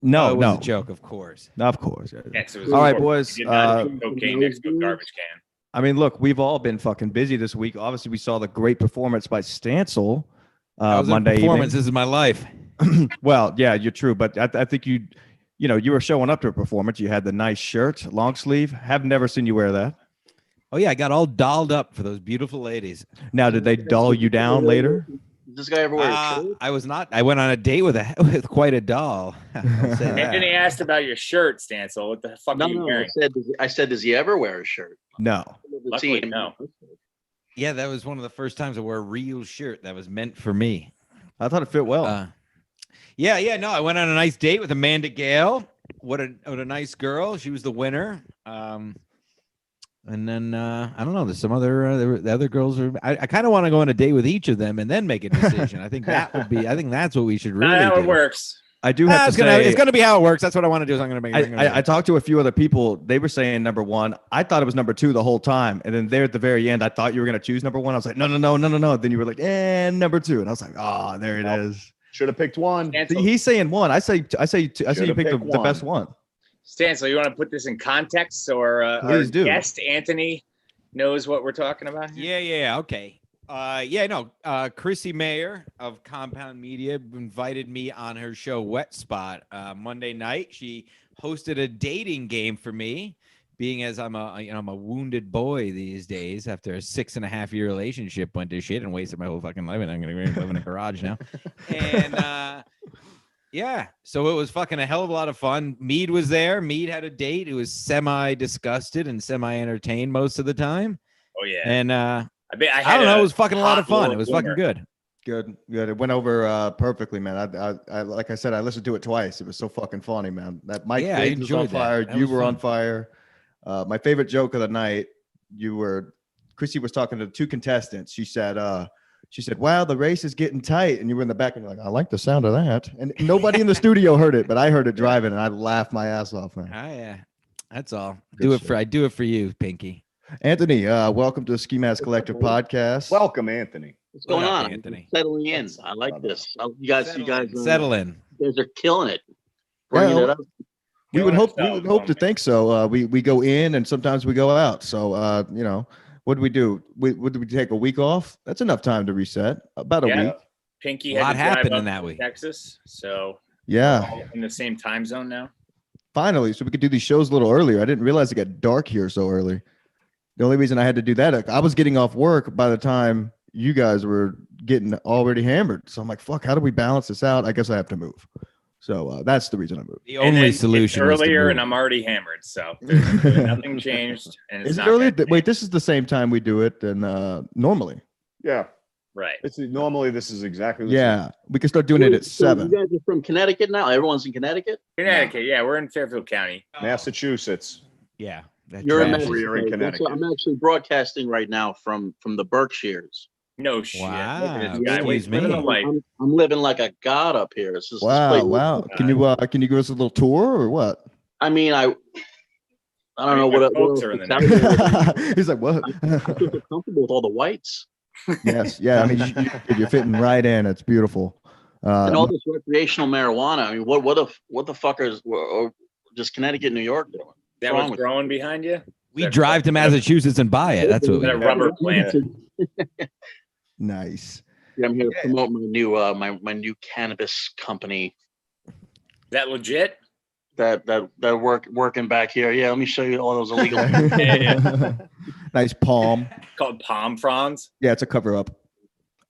No, it was no, a joke, of course. of course. Yes, it was All right, horrible. boys. He did not do cocaine next to a garbage can. I mean, look, we've all been fucking busy this week. Obviously, we saw the great performance by Stancil That was Monday a performance. evening. This is my life. Well, yeah, you're true, but I think you were showing up to a performance. You had the nice shirt, long sleeve. Have never seen you wear that. Oh yeah, I got all dolled up for those beautiful ladies. Now, did they doll you down later? This guy ever wear a shirt? I was not. I went on a date with quite a doll. I'll say that. Anthony asked about your shirt, Stancil. What the fuck are you wearing? I said, does he ever wear a shirt? No. Luckily, no. Yeah, that was one of the first times I wore a real shirt that was meant for me. I thought it fit well. Yeah. No, I went on a nice date with Amanda Gale. What a nice girl. She was the winner. And then I don't know. There's some other the other girls are. I kind of want to go on a date with each of them and then make a decision. I think that would be. I think that's what we should really. Not how do. it works. I do have to say it's gonna be how it works. That's what I want to do. Is I'm gonna make. I talked to a few other people. They were saying number one. I thought it was number two the whole time, and then there at the very end, I thought you were gonna choose number one. I was like, no. Then you were like, and number two, and I was like, oh, there it is. Should have picked one. He's saying one. I say two. I say you picked the best one. Stancil, you want to put this in context, so our guest Anthony knows what we're talking about here? Yeah. Okay. Chrissy Mayer of Compound Media invited me on her show Wet Spot Monday night. She hosted a dating game for me, being as I'm a wounded boy these days after a 6.5-year relationship went to shit and wasted my whole fucking life, and I'm gonna live in a garage now. And yeah, so it was fucking a hell of a lot of fun. Mead was there. Mead had a date. It was semi-disgusted and semi-entertained most of the time. Oh yeah. And I don't know. It was fucking a lot of fun. It was fucking good. Good. It went over perfectly, man. I like I said, I listened to it twice. It was so fucking funny, man. That Mike Bates was on fire. You were on fire. My favorite joke of the night. Chrissy was talking to 2 contestants. She said, wow, the race is getting tight. And you were in the back and you're like, I like the sound of that. And nobody in the studio heard it, but I heard it driving and I laughed my ass off, man. Oh yeah. That's all. I do it for you, Pinky. Anthony, welcome to the Ski Mask Collective podcast. Welcome, Anthony. What's going on, Anthony? Settling in. I like this. You guys settle in. You guys are killing it. Well, we would hope to think so. We go in and sometimes we go out. So what do we do? Would we take a week off? That's enough time to reset. About a week. Pinky a lot happened in that week. Texas, so yeah, we're all in the same time zone now. Finally, so we could do these shows a little earlier. I didn't realize it got dark here so early. The only reason I had to do that, I was getting off work by the time you guys were getting already hammered. So I'm like, fuck, how do we balance this out? I guess I have to move. So that's the reason I moved. The only solution is earlier, and I'm already hammered. So nothing changed. And is it earlier? Wait, this is the same time we do it than normally. Yeah. Right. Normally this is exactly the same. We can start doing it at 7. You guys are from Connecticut now? Everyone's in Connecticut? Connecticut, yeah. We're in Fairfield County. Massachusetts. Yeah. You're in Connecticut. I'm actually broadcasting right now from the Berkshires. No shit. Wow. Excuse me. I'm living like a god up here. Wow. Can you give us a little tour or what? I mean, I don't know what folks are in the He's like, what? I feel comfortable with all the whites. Yes. Yeah. I mean, you're fitting right in. It's beautiful. And all this recreational marijuana. I mean, what the fuck is just Connecticut, New York doing? That was growing behind you? We drive to Massachusetts and buy it. That's what we do. Rubber plant. Nice. Yeah, I'm here to promote my new my new cannabis company. That legit? That working back here. Yeah, let me show you all those illegal. Nice palm. Called palm fronds. Yeah, it's a cover up.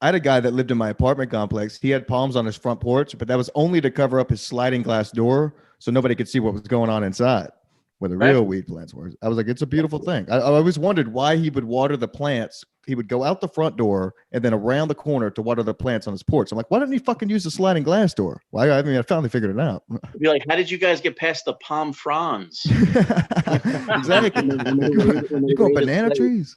I had a guy that lived in my apartment complex. He had palms on his front porch, but that was only to cover up his sliding glass door so nobody could see what was going on inside, where the real weed plants were. I was like, it's a beautiful thing. I always wondered why he would water the plants. He would go out the front door and then around the corner to water the plants on his porch. I'm like, why didn't he fucking use the sliding glass door? Well, I mean, I finally figured it out. Be like, how did you guys get past the palm fronds? Exactly. You grow banana trees?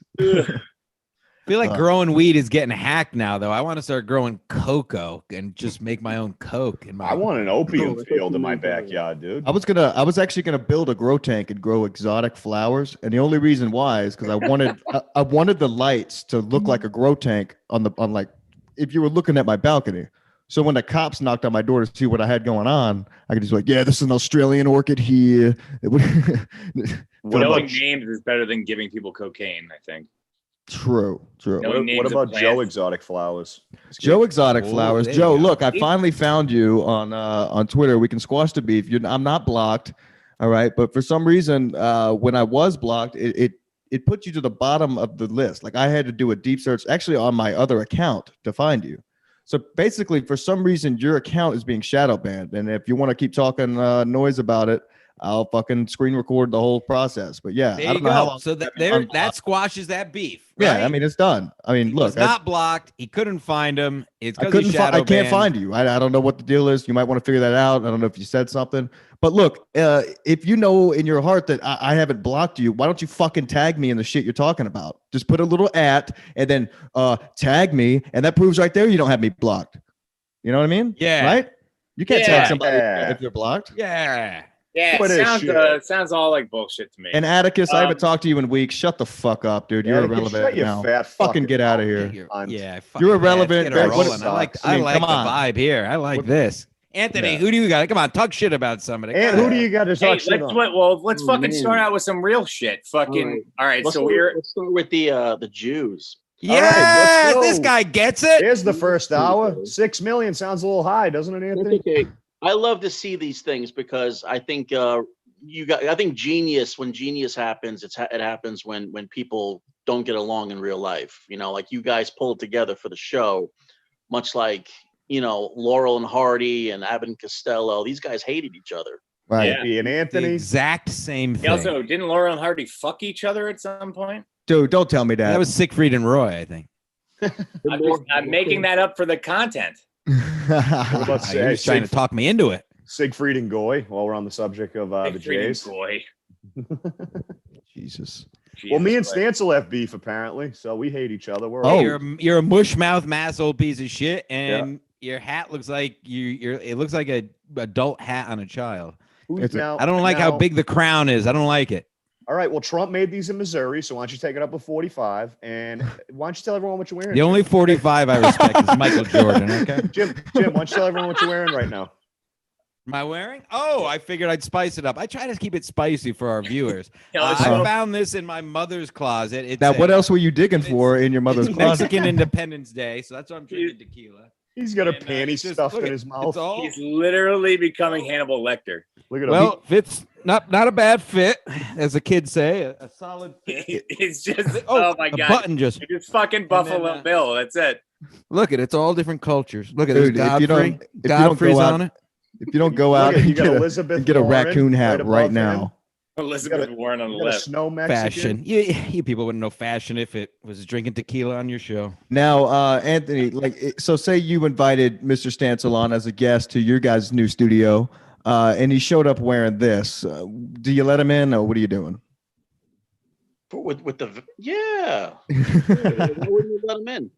I feel like growing weed is getting hacked now, though. I want to start growing cocoa and just make my own coke. I want an opium field in my backyard, dude. I was actually gonna build a grow tank and grow exotic flowers, and the only reason why is because I wanted the lights to look like a grow tank on like if you were looking at my balcony. So when the cops knocked on my door to see what I had going on, I could just be like, yeah, this is an Australian orchid here. Knowing names is better than giving people cocaine, I think. True. What about Joe Exotic Flowers? Joe Exotic Flowers. Joe, look, I finally found you on Twitter. We can squash the beef. I'm not blocked. All right. But for some reason, when I was blocked, it put you to the bottom of the list. Like I had to do a deep search actually on my other account to find you. So basically, for some reason, your account is being shadow banned. And if you want to keep talking noise about it, I'll fucking screen record the whole process. But yeah, there you go. So that squashes that beef. Right? Yeah, I mean it's done. I mean, look, he's not blocked. He couldn't find him. It's because he's shadow banned. I can't find you. I don't know what the deal is. You might want to figure that out. I don't know if you said something. But look, if you know in your heart that I haven't blocked you, why don't you fucking tag me in the shit you're talking about? Just put a little @ and then tag me, and that proves right there you don't have me blocked. You know what I mean? Yeah. Right? You can't tag somebody if you're blocked. Yeah. Yeah, it sounds all like bullshit to me. And Atticus, I haven't talked to you in weeks. Shut the fuck up, dude. You're irrelevant now. Fucking get out of here. You're irrelevant. I like the vibe here. I like this. Anthony, who do you got? Come on, talk shit about somebody. And who do you got to talk shit on? Let's fucking start out with some real shit. Fucking all right. Let's start with the Jews. Yeah, this guy gets it. Here's the first hour. 6 million sounds a little high, doesn't it, Anthony? Okay. I love to see these things because I think genius. When genius happens, it happens when people don't get along in real life. You know, like you guys pulled together for the show, much like Laurel and Hardy and Abbott and Costello. These guys hated each other. Right. Yeah. And Anthony, the exact same thing. Also, didn't Laurel and Hardy fuck each other at some point? Dude, don't tell me that. That was Siegfried and Roy, I think. I'm making that up for the content. what about He was trying to talk me into it. Siegfried and Goy, while we're on the subject of the Jays. Goy. Jesus. Well, me and Stancil have beef apparently, so we hate each other. You're a mush mouth old piece of shit, and your hat looks like it looks like a adult hat on a child. I don't like how big the crown is. I don't like it. All right. Well, Trump made these in Missouri, so why don't you take it up with 45? And why don't you tell everyone what you're wearing? The only 45 I respect is Michael Jordan. Okay, Jim, why don't you tell everyone what you're wearing right now? Am I wearing? Oh, I figured I'd spice it up. I try to keep it spicy for our viewers. I found this in my mother's closet. What else were you digging for in your mother's closet? Mexican Independence Day, so that's why I'm drinking tequila. He's got a panty stuffed in his mouth. He's literally becoming Hannibal Lecter. Look at him. Well, fits not a bad fit, as the kids say, a solid fit. It's just oh my god, button just it's fucking Buffalo Bill. That's it. Look at it's all different cultures. Look at this Godfrey. Godfrey's on it. If you don't go out, you get a raccoon hat right now. Elizabeth Warren on the left. Snow Mexican. Fashion. You people wouldn't know fashion if it was drinking tequila on your show. Now, Anthony, so say you invited Mr. Stancil on as a guest to your guys' new studio, and he showed up wearing this. Do you let him in, or what are you doing? With the why wouldn't you let him in?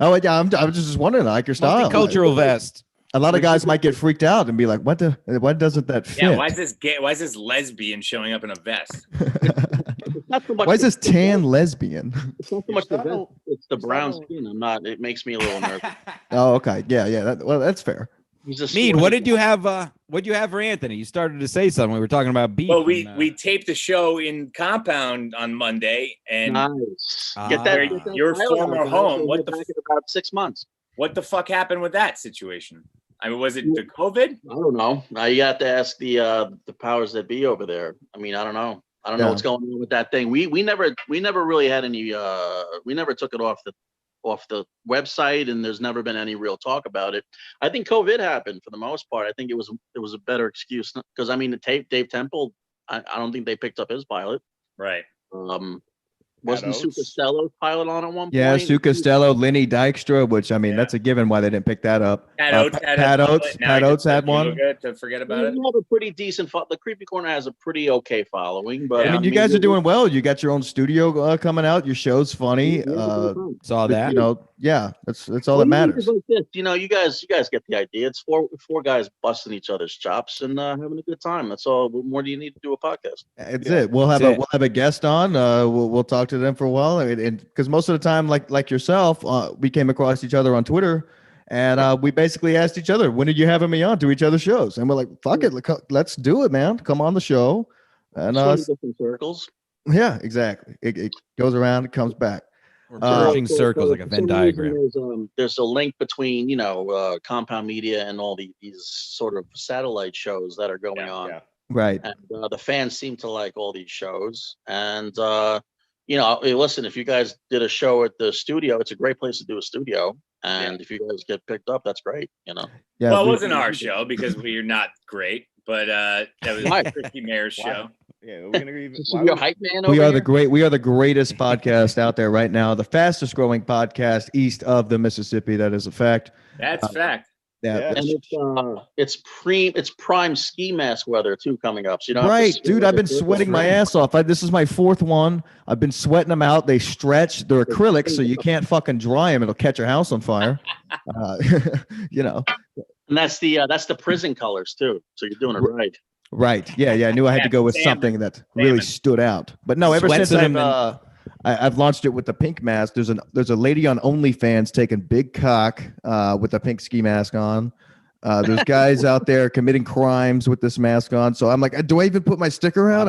Oh yeah, I was just wondering, I like your style. Multicultural vest. A lot of guys might get freaked out and be like, why doesn't that fit? Yeah, why is this gay? Why is this lesbian showing up in a vest? Not so much why is this tan lesbian? It's not so much the vest, it's the brown skin. It makes me a little nervous. Oh, okay. Yeah. That's fair. Mead, what did you have? What do you have for Anthony? You started to say something. We were talking about beef. Well, we taped the show in Compound on Monday, and nice. Get that your former home. What the about 6 months? What the fuck happened with that situation? I mean, was it the COVID? I don't know. You have to ask the powers that be over there. I mean, I don't know. I don't know what's going on with that thing. We never really had any. We never took it off the website, and there's never been any real talk about it. I think COVID happened for the most part. I think it was a better excuse because I mean the tape Dave Temple. I don't think they picked up his pilot. Right. Wasn't Sue Costello's pilot on at one point? Yeah, Sue Costello, Lenny Dykstra, which I mean that's a given why they didn't pick that up. Pat Oates had one. To forget about it. We have a pretty decent. The Creepy Corner has a pretty okay following, but I mean, you guys are doing well. You got your own studio coming out. Your show's funny. Saw that. That's all that matters. Like this. You guys get the idea. It's four guys busting each other's chops and having a good time. That's all. What more do you need to do a podcast? It's it. We'll have a guest on. We'll talk to them for a while, and because most of the time, like yourself, we came across each other on Twitter, And we basically asked each other, when are you having me on to each other's shows? And we're like, fuck it, let's do it, man. Come on the show. And different circles. Yeah, exactly. It goes around, it comes back. We're pushing circles like a Venn diagram. There's a link between, Compound Media and all these sort of satellite shows that are going on. Yeah. Right. And the fans seem to like all these shows. And, listen, if you guys did a show at the studio, it's a great place to do a studio. And if you guys get picked up, that's great, Yeah. Well, it wasn't our show because we're not great, but that was Ricky Mayer's show. Yeah, we're gonna even. Your hype man. We are the greatest podcast out there right now. The fastest growing podcast east of the Mississippi. That is a fact. That's a fact. Yeah. And it's prime ski mask weather too coming up. So you don't right, dude. I've been sweating my ass off. This is my fourth one. I've been sweating them out. They stretch. They're acrylic, so you can't fucking dry them. It'll catch your house on fire. And that's the prison colors too. So you're doing it right. Right. Yeah. I knew I had to go with something that really stood out. But no, ever since I've launched it with the pink mask, there's a lady on OnlyFans taking big cock with a pink ski mask on. There's guys out there committing crimes with this mask on. So I'm like, do I even put my sticker out?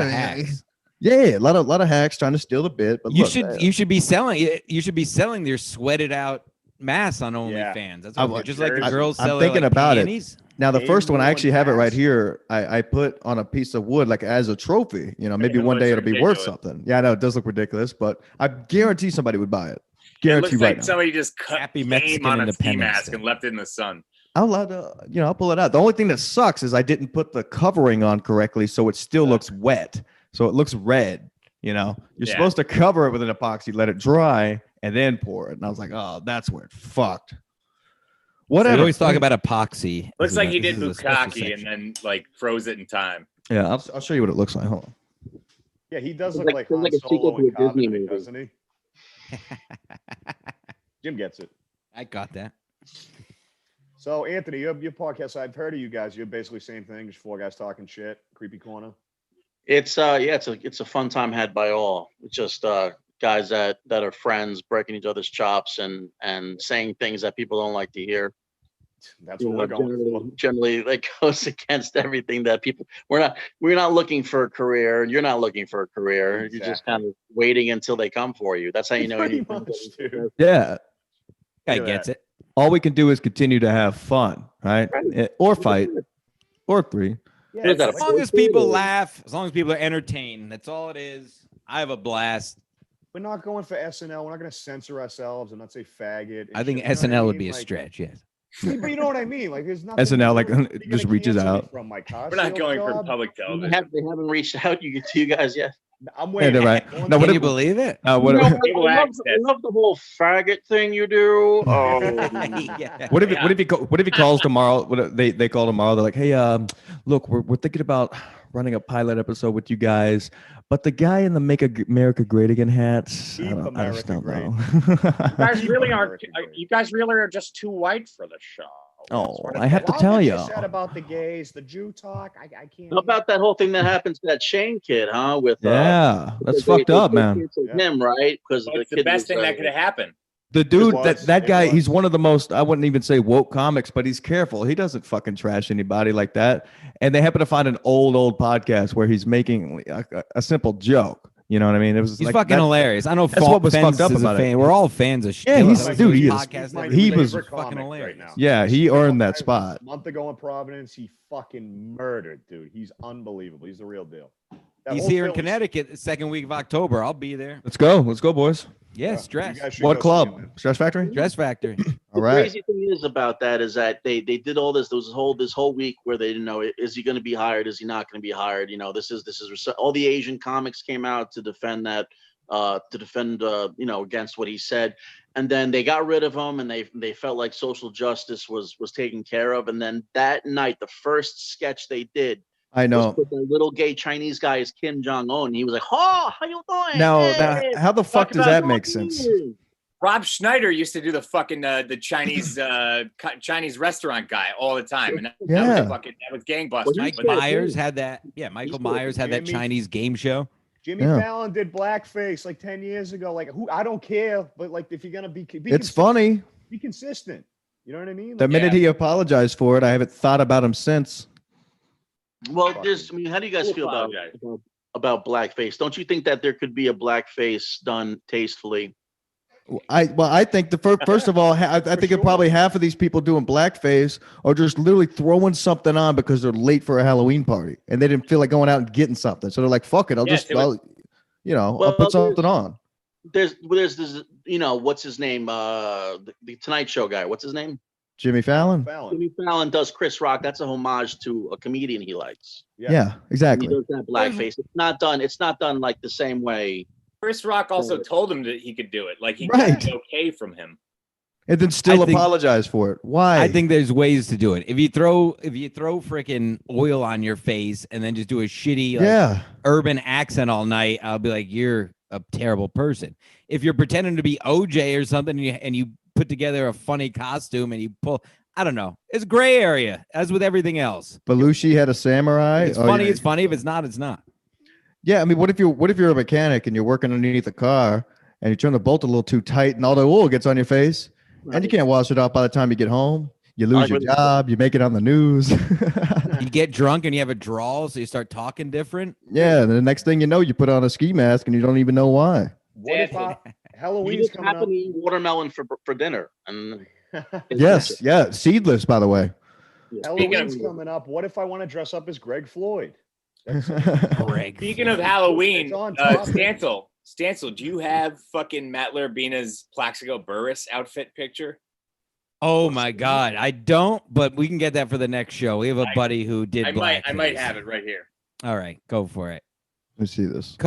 Yeah, a lot of hacks trying to steal the bit. But you should be selling their sweated out masks on OnlyFans. That's just like the girls sell. I'm thinking about panties. it. Now, the first one, I actually have it right here. I put on a piece of wood, like as a trophy. Maybe one day it'll be worth something. Yeah, I know it does look ridiculous, but I guarantee somebody would buy it. Guarantee it looks right like somebody just cut Happy Mexican on a ski Independence mask Day. and left it in the sun. I'll pull it out. The only thing that sucks is I didn't put the covering on correctly, so it still looks wet. So it looks red. You're supposed to cover it with an epoxy, let it dry, and then pour it. And I was like, oh, that's where it fucked. Whatever. So always talk about epoxy. Looks like he did bukkake and then froze it in time. Yeah, I'll show you what it looks like. Hold on. Yeah, he does look like Han a Solo sequel in to a Disney Covenant, movie. doesn't he? Jim gets it. I got that. So Anthony, your podcast, I've heard of you guys. You're basically same thing, just four guys talking shit, creepy corner. It's a fun time had by all. It's just guys that are friends, breaking each other's chops and saying things that people don't like to hear. That's what we're going for. Generally, that goes against everything that people. We're not looking for a career. You're not looking for a career. Exactly. You're just kind of waiting until they come for you. That's how you know. Pretty much, dude. Yeah, guy gets it. All we can do is continue to have fun, right? Or fight, or three. Yeah, as long as people laugh, as long as people are entertained, that's all it is. I have a blast. We're not going for SNL. We're not going to censor ourselves and not say faggot. I think SNL would be a stretch, yes. But you know what I mean? Like, there's nothing. SNL just reaches out. From my We're not going for public television. They haven't reached out to you guys yet. I'm waiting. Yeah, right. No, can you believe it? I love the whole faggot thing you do. Oh, yeah. What if he calls tomorrow? They call tomorrow? They're like, hey, look, we're thinking about running a pilot episode with you guys, but the guy in the Make America Great Again hats, I just don't know. You guys really are just too white for the show. Oh, I have to tell you. Said about the gays, the Jew talk. I can't. How about that whole thing that happened to that Shane kid, huh? That's fucked up, man. Him, right? Because it's the best thing that could have happened. The dude, that guy, he's one of the most, I wouldn't even say woke comics, but he's careful. He doesn't fucking trash anybody like that. And they happen to find an old podcast where he's making a simple joke. You know what I mean? He's fucking hilarious. I know that's what was fucked up about it. We're all fans of shit. Yeah, he was fucking right now. Yeah, he earned that spot. A month ago in Providence, he fucking murdered, dude. He's unbelievable. He's the real deal. He's here in Connecticut the second week of October. I'll be there. Let's go, boys. Yeah, Stress. What club? Stress Factory? Stress Factory. All right. The crazy thing is about that is that they did all this. There was this whole week where they didn't know, is he going to be hired? Is he not going to be hired? This is all the Asian comics came out to defend that, against what he said. And then they got rid of him and they felt like social justice was taken care of. And then that night, the first sketch they did, I know. The little gay Chinese guy is Kim Jong-un. He was like, "Oh, how you doing?" Now, how the fuck does that make sense? Rob Schneider used to do the fucking the Chinese restaurant guy all the time, and that was gangbusters. Michael Myers had that. Yeah, Michael Myers had that Chinese game show. Jimmy Fallon did blackface like 10 years ago. Like, I don't care, but like if you're gonna be it's funny. Be consistent. You know what I mean? The minute he apologized for it, I haven't thought about him since. Well, how do you guys feel about blackface? Don't you think that there could be a blackface done tastefully? I think first of all, I think probably half of these people doing blackface are just literally throwing something on because they're late for a Halloween party and they didn't feel like going out and getting something. So they're like, "Fuck it, I'll put something on." There's this, what's his name? The Tonight Show guy. What's his name? Jimmy Fallon. Jimmy Fallon does Chris Rock. That's a homage to a comedian he likes. Yeah, exactly. He does that blackface. It's not done like the same way. Chris Rock also told him that he could do it. Like he got it okay from him. And then still apologize for it. Why? I think there's ways to do it. If you throw freaking oil on your face and then just do a shitty urban accent all night, I'll be like, you're a terrible person. If you're pretending to be OJ or something and you put together a funny costume and you pull, I don't know. It's a gray area, as with everything else. Belushi had a samurai. It's funny. It's funny. If it's not, it's not. Yeah, I mean, what if you're a mechanic and you're working underneath a car and you turn the bolt a little too tight and all the oil gets on your face and you can't wash it off by the time you get home? You lose your job. You make it on the news. You get drunk and you have a drawl, so you start talking different. Yeah, and the next thing you know, you put on a ski mask and you don't even know why. What if Halloween's coming up? To eat watermelon for dinner? And yes, seedless, by the way. Halloween's coming up. What if I want to dress up as Greg Floyd? Greg. Speaking of Halloween, Stancil, do you have fucking Matt Larbina's Plaxico Burris outfit picture? Oh my God, I don't, but we can get that for the next show. We have a buddy who did. I might have it right here. All right, go for it. Let me see this.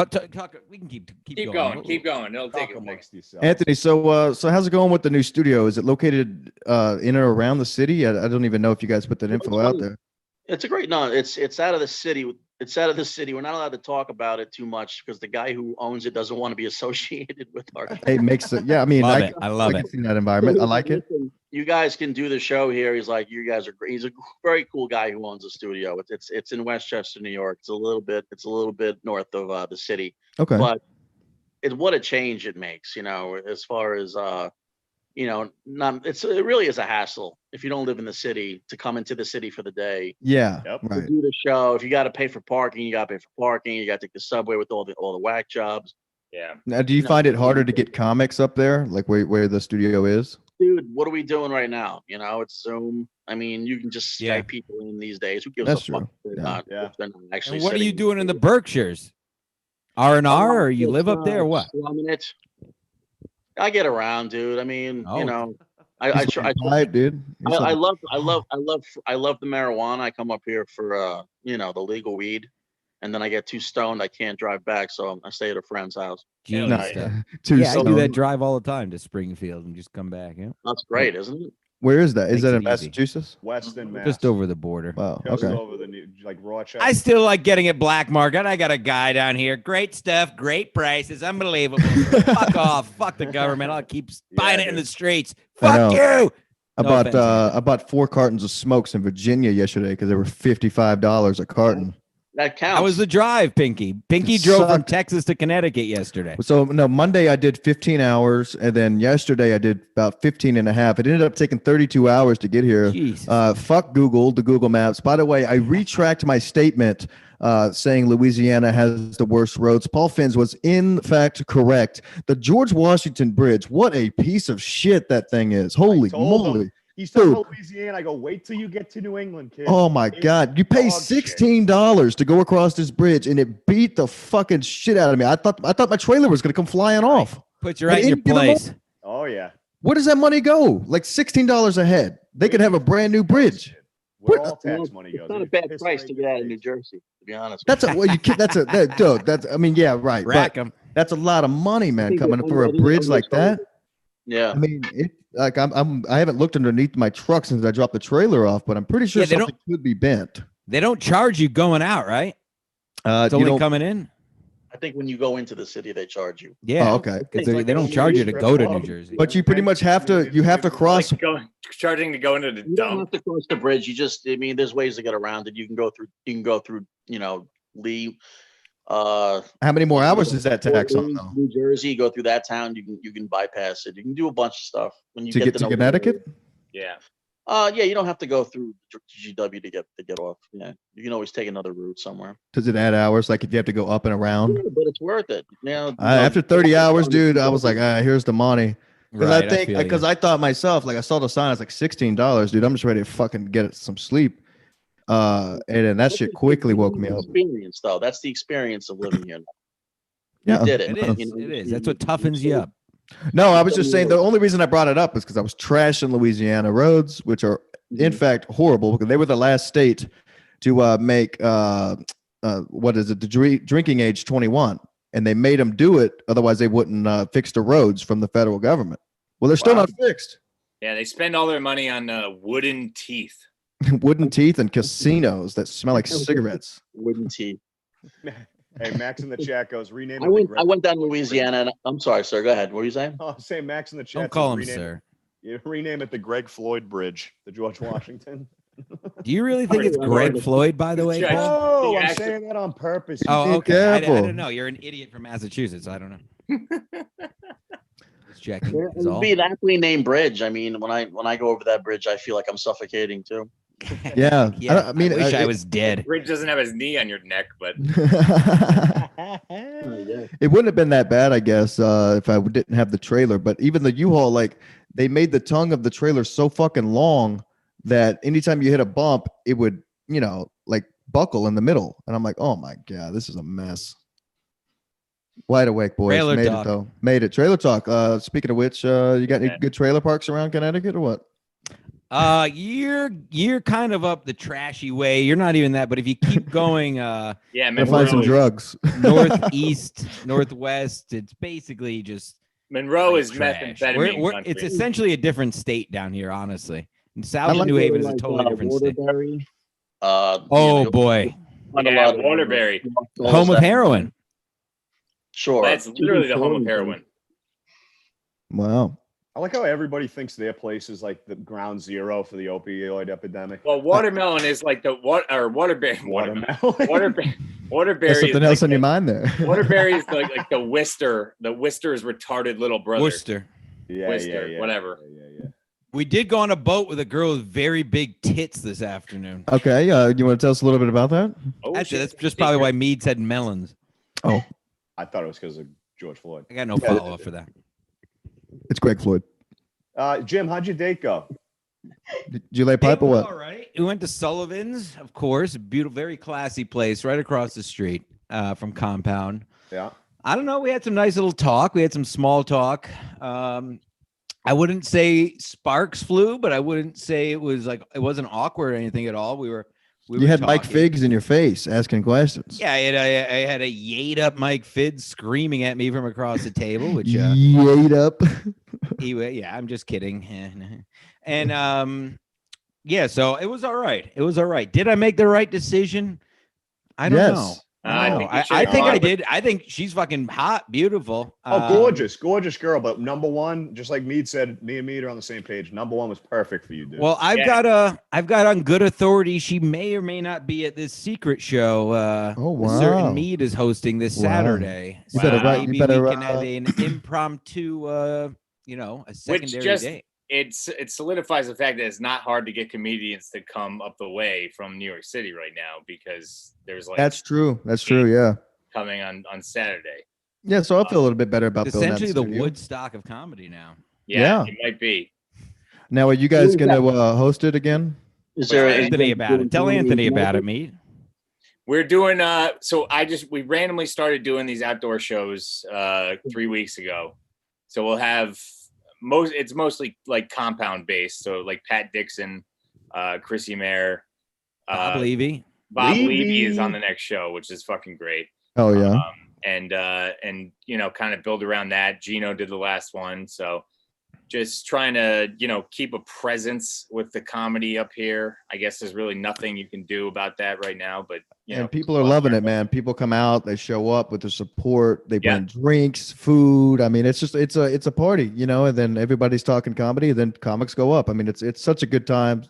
We can keep going. Keep going. It'll take it amongst yourselves. Anthony, so how's it going with the new studio? Is it located in or around the city? I don't even know if you guys put that info out there. It's a great it's out of the city. It's out of the city. We're not allowed to talk about it too much because the guy who owns it doesn't want to be associated with our. It makes it. Yeah, I mean, I love it. In that environment, I like it. You guys can do the show here. He's like, you guys are great. He's a very cool guy who owns a studio. It's in Westchester, New York. It's a little bit north of the city. Okay. But what a change it makes, as far as it really is a hassle if you don't live in the city to come into the city for the day. Yeah. Right. To do the show. If you got to pay for parking, you got to pay for parking. You got to take the subway with all the whack jobs. Yeah. Now, do you find it harder to get comics up there, like where the studio is? Dude, what are we doing right now? It's Zoom. I mean, you can just Skype people in these days. Who gives a fuck? They're not actually. And what are you doing in the Berkshires? R&R, or you live up there? Or what? I get around, dude. I mean, I dude. I love the marijuana. I come up here for the legal weed, and then I get too stoned. I can't drive back, so I stay at a friend's house. I do that drive all the time to Springfield and just come back. Yeah, that's great, isn't it? Where is that? Is that in Massachusetts? Weston, Mass. Just over the border. Wow. Just okay. over the Rochester. I still like getting it black market. I got a guy down here. Great stuff. Great prices. Unbelievable. Fuck off. Fuck the government. I'll keep buying it in the streets. Fuck you. I bought 4 cartons of smokes in Virginia yesterday because they were $55 a carton. That counts. How was the drive, Pinky? Pinky drove from Texas to Connecticut yesterday. So no, Monday I did 15 hours, and then yesterday I did about 15 and a half. It ended up taking 32 hours to get here. Fuck Google, the Google Maps. By the way, I retract my statement saying Louisiana has the worst roads. Paul Finns was in fact correct. The George Washington Bridge, what a piece of shit that thing is. Holy moly. He's talking about Louisiana. I go, wait till you get to New England, kid. Oh my God. You pay $16 to go across this bridge, and it beat the fucking shit out of me. I thought my trailer was gonna come flying off. Put you right in your place. Oh yeah. Where does that money go? Like $16 a head. They could have a brand new bridge. Where all tax money goes. It's not a bad price to get out of New Jersey, to be honest. That's I mean, yeah, right. Rack them. That's a lot of money, man, coming up for a bridge like that. Yeah. I mean, I haven't looked underneath my truck since I dropped the trailer off, but I'm pretty sure something could be bent. They don't charge you going out, right? It's only coming in. I think when you go into the city, they charge you. Yeah. Oh, okay. They don't charge you to go to New Jersey. But you pretty much have to. You have to cross. Charging to go into the dump. You don't have to cross the bridge. There's ways to get around it. You can go through. Lee. How many more hours does that tax on though? New Jersey, go through that town. You can bypass it. You can do a bunch of stuff when you get to Connecticut. Yeah. Yeah, you don't have to go through GW to get off. Yeah, you can always take another route somewhere. Does it add hours? Like if you have to go up and around? Yeah, but it's worth it. After 30 hours, dude, I was like, here's the money. Because Right, I think because I thought myself, like I saw the sign, it's like $16, dude. I'm just ready to fucking get some sleep. And then that shit quickly woke me up. Experience though, that's the experience of living here. Yeah, you did it. It is. It is. That's what toughens you up. No, I was just saying the only reason I brought it up is because I was trashing Louisiana roads, which are in fact horrible because they were the last state to make what is it, the drinking age 21, and they made them do it, otherwise they wouldn't fix the roads from the federal government. Well, they're still not fixed. Yeah, they spend all their money on wooden teeth. Wooden teeth and casinos that smell like cigarettes. Wooden teeth. Hey, Max in the chat goes, rename it. I went down to Louisiana, and I'm sorry, sir. Go ahead. What were you saying? Oh, say Max in the chat. Don't call him sir. You rename it the Greg Floyd Bridge, the George Washington. Do you really think it's Greg Floyd, by the way, Paul? No, I'm saying that on purpose. Oh, okay. I Careful. don't know. You're an idiot from Massachusetts. I don't know. Just checking. Is It'd all. be an aptly named bridge. I mean, when I go over that bridge, I feel like I'm suffocating too. Yeah. I wish I was dead. Bridge doesn't have his knee on your neck, but It wouldn't have been that bad, I guess, if I didn't have the trailer. But even the U-Haul, like they made the tongue of the trailer so fucking long that anytime you hit a bump, it would, like buckle in the middle. And I'm like, oh my God, this is a mess. Wide awake, boys. Trailer Made talk. it though. Made it. Trailer talk. Speaking of which, you got any good trailer parks around Connecticut or what? You're kind of up the trashy way. You're not even that, but if you keep going, yeah, Find some Monroe, drugs. northeast, northwest, it's basically just Monroe like is trash. methamphetamine country. It's essentially a different state down here, honestly. And South like New Haven is a like, totally different state. Waterbury. Oh boy, Find a Yeah, lot of Waterbury. home of heroin. Sure, That's literally the home of heroin. Wow. I like how everybody thinks their place is like the ground zero for the opioid epidemic. Well, watermelon is like the Waterbury. Waterbury. There's something else on your mind there. Waterbury is like the Worcester. The Worcester's retarded little brother. Worcester. Worcester, whatever. Yeah. We did go on a boat with a girl with very big tits this afternoon. Okay. You want to tell us a little bit about that? Oh, Actually, shit. that's just probably why Mead said melons. Oh, I thought it was because of George Floyd. I got no follow up for that. it's Greg Floyd. Jim, how'd your date go? Did you lay pipe or what? All right. We went to Sullivan's, of course, a beautiful, very classy place right across the street from Compound. Yeah. I don't know. We had some nice little talk. We had some small talk. I wouldn't say sparks flew, but I wouldn't say it wasn't awkward or anything at all. We were had Mike talking. Figs in your face asking questions. Yeah, I had a yayed up Mike Fidz screaming at me from across the table, which Yayed up. I'm just kidding. And so it was all right. It was all right. Did I make the right decision? I don't know. I think I did. I think she's fucking hot, beautiful. Gorgeous girl. But number one, just like Mead said, me and Mead are on the same page. Number one was perfect for you, dude. Well, I've got on good authority. She may or may not be at this secret show. Oh wow! A certain Mead is hosting this Saturday. You better maybe you better we can have an impromptu, a secondary date. It solidifies the fact that it's not hard to get comedians to come up the way from New York City right now because there's like That's true. Yeah. Coming on Saturday. Yeah, so I feel a little bit better about essentially the studio. Woodstock of comedy now. Yeah, it might be. Now, are you guys gonna host it again? Tell Anthony about it. Tell Anthony about it, Mead. We're doing we randomly started doing these outdoor shows 3 weeks ago. So we'll have it's mostly like Compound based. So like Pat Dixon, Chrissy Mayer, Bob Levy. Bob Levy is on the next show, which is fucking great. Oh yeah. And kind of build around that. Gino did the last one. So just trying to, keep a presence with the comedy up here. I guess there's really nothing you can do about that right now, but and people are loving it, man. People come out, they show up with the support, they bring drinks, food. I mean, it's a party, and then everybody's talking comedy, and then comics go up. I mean, it's such a good time.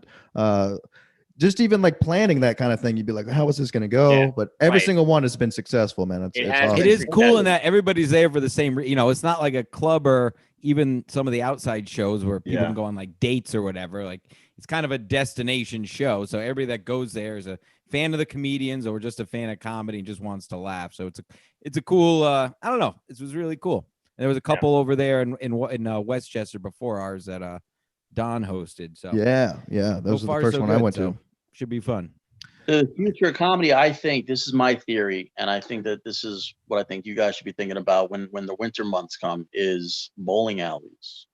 just even like planning that kind of thing, you'd be like, how is this going to go? Yeah, but every right. single one has been successful, man. It It's has awesome. It is cool in that everybody's there for the same, it's not like a club or even some of the outside shows where people can go on like dates or whatever. Like it's kind of a destination show. So everybody that goes there is a fan of the comedians or just a fan of comedy and just wants to laugh. So it's a cool, I don't know. It was really cool. And there was a couple over there in Westchester before ours that Don hosted. So yeah. Those are the first one I went to. Should be fun. The future of comedy, I think, this is my theory, and I think that this is what I think you guys should be thinking about when the winter months come, is bowling alleys.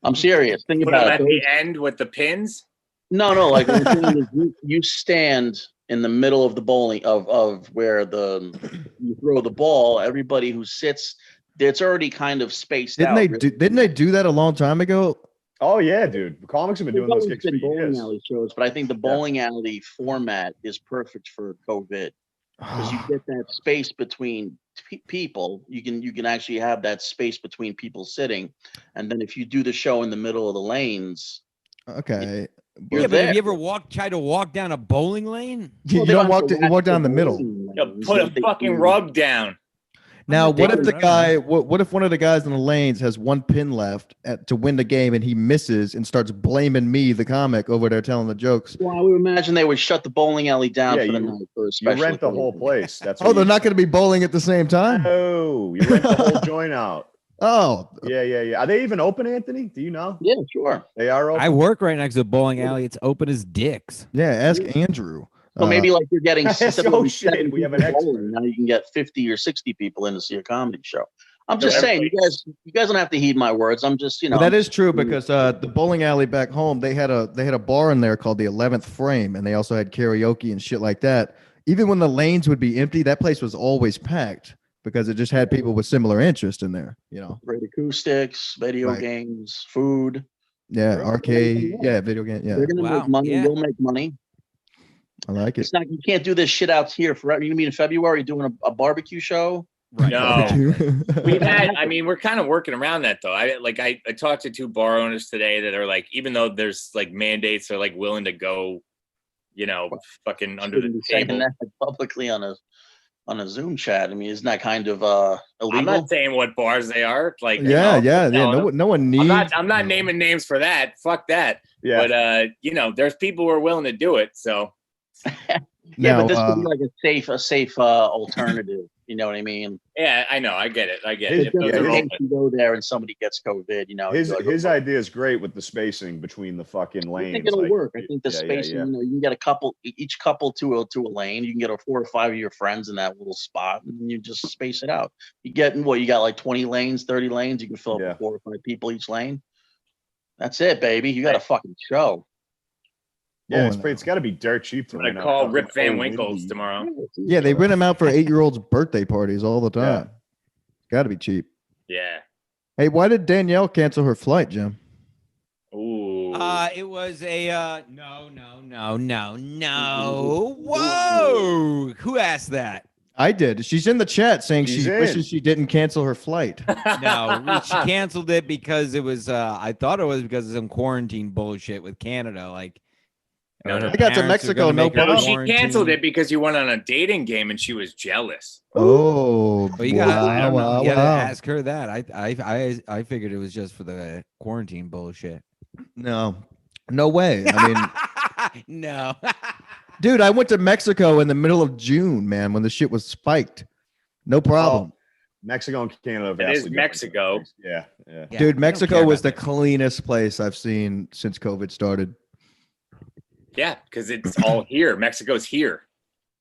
I'm serious. Think Put about them it. at the end with the pins. No. Like what I'm saying is you stand in the middle of the bowling of where you throw the ball. Everybody who sits, it's already kind of spaced out. Didn't they do that a long time ago? Oh yeah, dude. The comics have been doing those gigs for bowling years. alley shows, but I think the bowling alley format is perfect for COVID because you get that space between people. You can actually have that space between people sitting, and then if you do the show in the middle of the lanes, okay. But have you ever tried to walk down a bowling lane? You don't walk. You walk down the middle. Put a fucking rug down. Now, what if the guy? What if one of the guys in the lanes has one pin left to win the game, and he misses and starts blaming me, the comic, over there telling the jokes? Well, I would imagine they would shut the bowling alley down for the night. You rent the whole place. That's they're not going to be bowling at the same time. Oh, you rent the whole joint out. Oh, yeah. Are they even open, Anthony? Do you know? Yeah, sure. They are open. I work right next to a bowling alley. It's open as dicks. Yeah, ask Andrew. So maybe like you're getting shit. We have an expert. Now you can get 50 or 60 people in to see a comedy show. I'm just saying, you guys don't have to heed my words. I'm just, Well, that is true because the bowling alley back home, they had a bar in there called the 11th Frame, and they also had karaoke and shit like that. Even when the lanes would be empty, that place was always packed because it just had people with similar interest in there. Great acoustics, video games, food. Yeah, arcade. Yeah, video game. Yeah, they're gonna make money. We'll make money. I like it. It's not. You can't do this shit out here forever. You mean in February doing a barbecue show? Right. No, we've had. I mean, we're kind of working around that though. I talked to 2 bar owners today that are like, even though there's like mandates, they're like willing to go, fucking under the table. That publicly on a Zoom chat. I mean, isn't that kind of illegal? I'm not saying what bars they are. Like, yeah. No one needs. I'm not naming names for that. Fuck that. Yeah. But there's people who are willing to do it. So. Yeah, but this could be like a safe alternative. You know what I mean? Yeah, I know. I get it. If you go there and somebody gets COVID, his idea is great with the spacing between the fucking lanes. I think it'll work. I think the spacing. You can get each couple to a lane. You can get 4 or 5 of your friends in that little spot, and you just space it out. You got like 20 lanes, 30 lanes. You can fill up with 4 or 5 people each lane. That's it, baby. You got a fucking show. Yeah, it's got to be dirt cheap to rent out. I call Rip Van Winkle's tomorrow. Yeah, they rent them out for 8-year-olds' birthday parties all the time. Got to be cheap. Yeah. Hey, why did Danielle cancel her flight, Jim? Ooh. It was a no. Whoa! Who asked that? I did. She's in the chat saying she wishes she didn't cancel her flight. No, she canceled it because it was. I thought it was because of some quarantine bullshit with Canada, like. No, I got to Mexico, no problem. She canceled it because you went on a dating game and she was jealous. Oh, but you gotta ask her that. I figured it was just for the quarantine bullshit. No way. I mean, no. Dude, I went to Mexico in the middle of June, man, when the shit was spiked. No problem. Mexico and Canada. It is Mexico. Yeah. Dude, Mexico was the cleanest place I've seen since COVID started. Yeah, because it's all here. Mexico's here.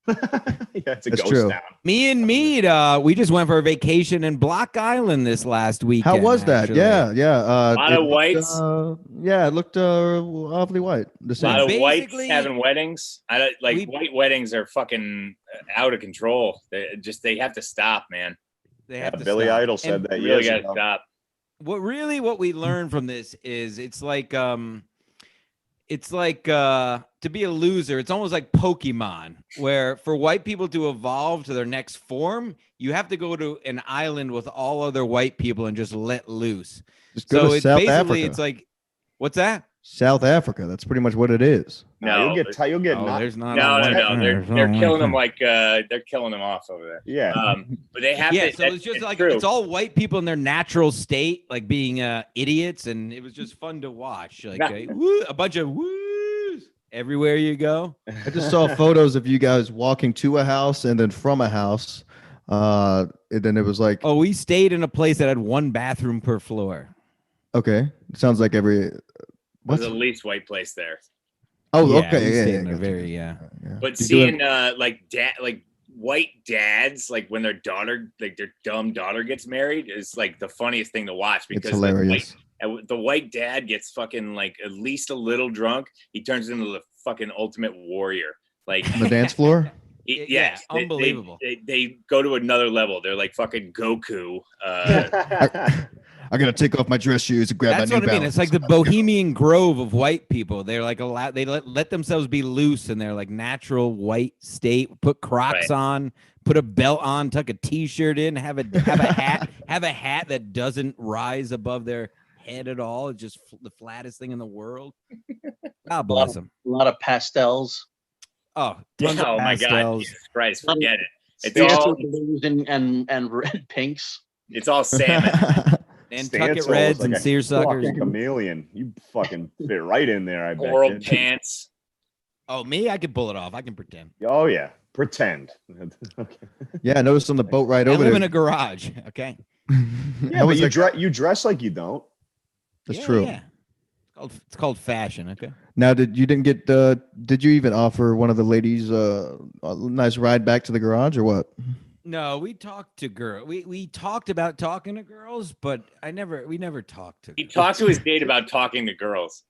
It's a ghost town. Me and Mead, we just went for a vacation in Block Island this last weekend. How was that? Actually. A Yeah. lot of whites. It looked awfully white. A lot of whites having weddings. White weddings are fucking out of control. They have to stop, man. They have to Billy stop. Idol said that. Really got to stop. What we learned from this is it's like to be a loser. It's almost like Pokemon, where for white people to evolve to their next form, you have to go to an island with all other white people and just let loose. So it's basically Africa. It's like, what's that? South Africa. That's pretty much what it is. No, you'll get you'll get there's not. No. They're killing them like they're killing them off over there. Yeah. But they have Yeah, to. so it's just like it's all white people in their natural state, like being idiots, and it was just fun to watch. Like a bunch of woos everywhere you go. I just saw photos of you guys walking to a house and then from a house. And then it was like, oh, we stayed in a place that had one bathroom per floor. Okay, it sounds like every. There's the least white place there. Oh, yeah, okay, yeah. Very, yeah. But seeing like white dads, like when their dumb daughter gets married, is like the funniest thing to watch because it's hilarious. The white dad gets fucking like at least a little drunk. He turns into the fucking ultimate warrior. Like on the dance floor. Yeah, unbelievable. They go to another level. They're like fucking Goku. I gotta take off my dress shoes and grab That's my New what I mean. Balance. It's like the Bohemian Grove of white people. They're like allowed. They let themselves be loose in their like natural white state. Put Crocs on. Put a belt on. Tuck a T-shirt in. Have a hat. Have a hat that doesn't rise above their head at all. It's just the flattest thing in the world. God bless them. A lot of pastels. Oh, my God, Jesus Christ, forget it. It's all and red pinks. It's all salmon. Nantucket Reds and seersuckers. Chameleon. You fucking fit right in there, I bet. Oral pants. Oh, me? I can pull it off. I can pretend. Oh, yeah. Pretend. Okay. Yeah, I noticed on the boat ride over I live there. in a garage, okay? Yeah, but you dress like you don't. That's true. Yeah. It's called fashion, okay? Now, did you even offer one of the ladies a nice ride back to the garage or what? No, we talked to girls. We talked about talking to girls, but we never talked to. He talked to his date about talking to girls.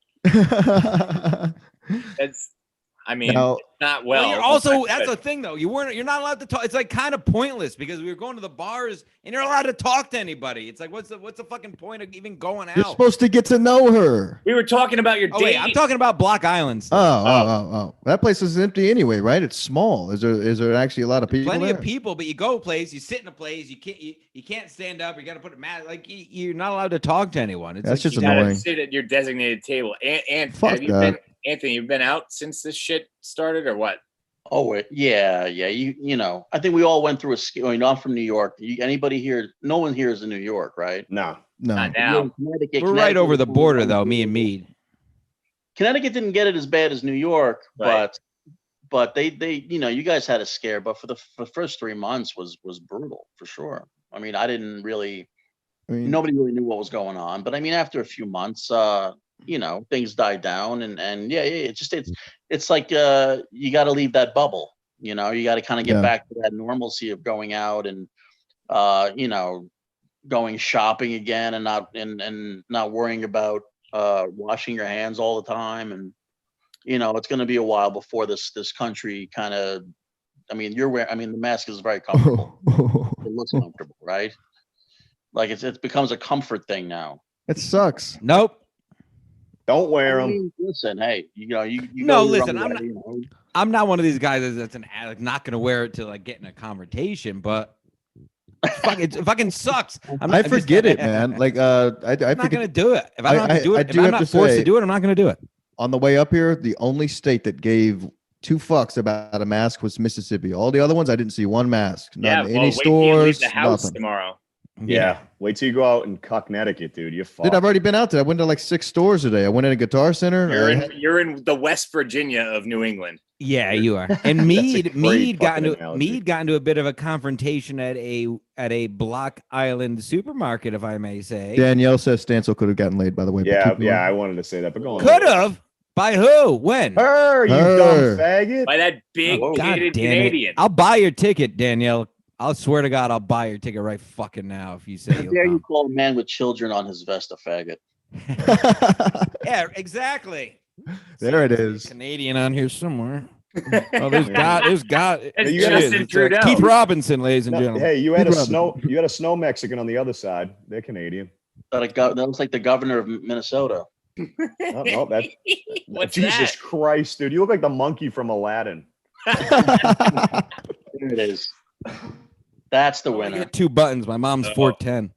Not well. You're also that's the thing though. You're not allowed to talk. It's like kind of pointless because we were going to the bars and you're allowed to talk to anybody. It's like what's the fucking point of even going out? You're supposed to get to know her. We were talking about your date. Wait, I'm talking about Block Island. Oh. That place is empty anyway, right? It's small. Is there actually a lot of people? Plenty there? of people, but you go a place, you sit in a place, you can't stand up. You got to put a mask. Like you're not allowed to talk to anyone. It's That's like, just annoying. Sit at your designated table. And fuck that. Anthony, you've been out since this shit started or what? Oh, yeah. You know, I think we all went through I'm from New York. Anybody here? No one here is in New York, right? No. Not now. We're right over the border, though, me and Meade. Connecticut didn't get it as bad as New York, but they you guys had a scare. But for the first 3 months was brutal for sure. I mean, nobody really knew what was going on. But I mean, after a few months, things died down and it's like you got to leave that bubble. You got to kind of get back to that normalcy of going out and going shopping again and not worrying about washing your hands all the time. And it's going to be a while before this country kind of, the mask is very comfortable. It looks comfortable, right? Like it becomes a comfort thing now. It sucks. Nope. Don't wear them. Listen, hey, you no, listen. I'm not one of these guys that's not going to wear it to like get in a confrontation, but it fucking sucks. I forget it, man. Like I'm not going to do it. If I don't have to do it, if I'm not forced to do it, I'm not going to do it. On the way up here, the only state that gave 2 fucks about a mask was Mississippi. All the other ones, I didn't see one mask. Not in any stores. The house nothing. Tomorrow. Yeah. Wait till you go out in Connecticut, dude. You're fucked. Dude, I've already been out there. I went to like 6 stores today. I went in a Guitar Center. You're in the West Virginia of New England. Yeah, you are. And Meade got into a bit of a confrontation at a Block Island supermarket, if I may say. Danielle says Stancil could have gotten laid, by the way. Yeah, I wanted to say that, but go on. Could have? By who? When? Her, you dumb faggot. By that big hated Canadian. I'll buy your ticket, Danielle. I'll swear to God, I'll buy your ticket right fucking now if you say. How dare you call a man with children on his vest a faggot? Yeah, exactly. There it is. Canadian on here somewhere. Oh, there's Keith Robinson, ladies and gentlemen. Hey, you had a snow Mexican on the other side. They're Canadian. That looks like the governor of Minnesota. No, that's What's Jesus that? Christ, dude. You look like the monkey from Aladdin. There it is. That's the winner. I get 2 buttons. My mom's 4'10".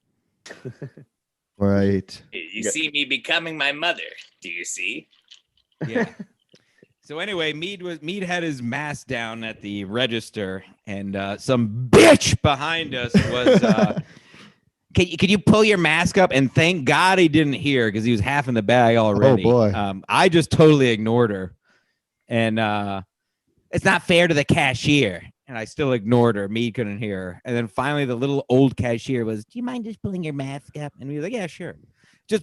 Right. You see me becoming my mother. Do you see? Yeah. So anyway, Mead had his mask down at the register, and some bitch behind us was. Can you pull your mask up? And thank God he didn't hear because he was half in the bag already. Oh boy. I just totally ignored her, and it's not fair to the cashier. And I still ignored her. Mead couldn't hear her. And then finally, the little old cashier was, "Do you mind just pulling your mask up?" And we was like, "Yeah, sure."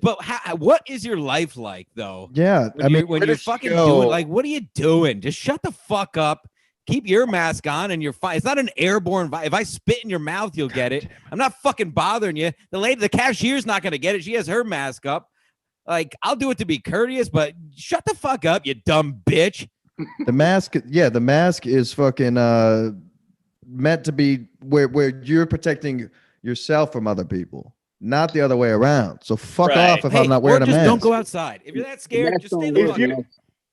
But what is your life like though? Yeah, When you're fucking doing, like, what are you doing? Just shut the fuck up. Keep your mask on and you're fine. It's not an airborne virus. If I spit in your mouth, you'll get it. I'm not fucking bothering you. The cashier's not going to get it. She has her mask up. Like, I'll do it to be courteous, but shut the fuck up, you dumb bitch. The mask is fucking meant to be where you're protecting yourself from other people, not the other way around. So fuck off if I'm not wearing a mask. Don't go outside. If you're that scared, just stay the fuck in.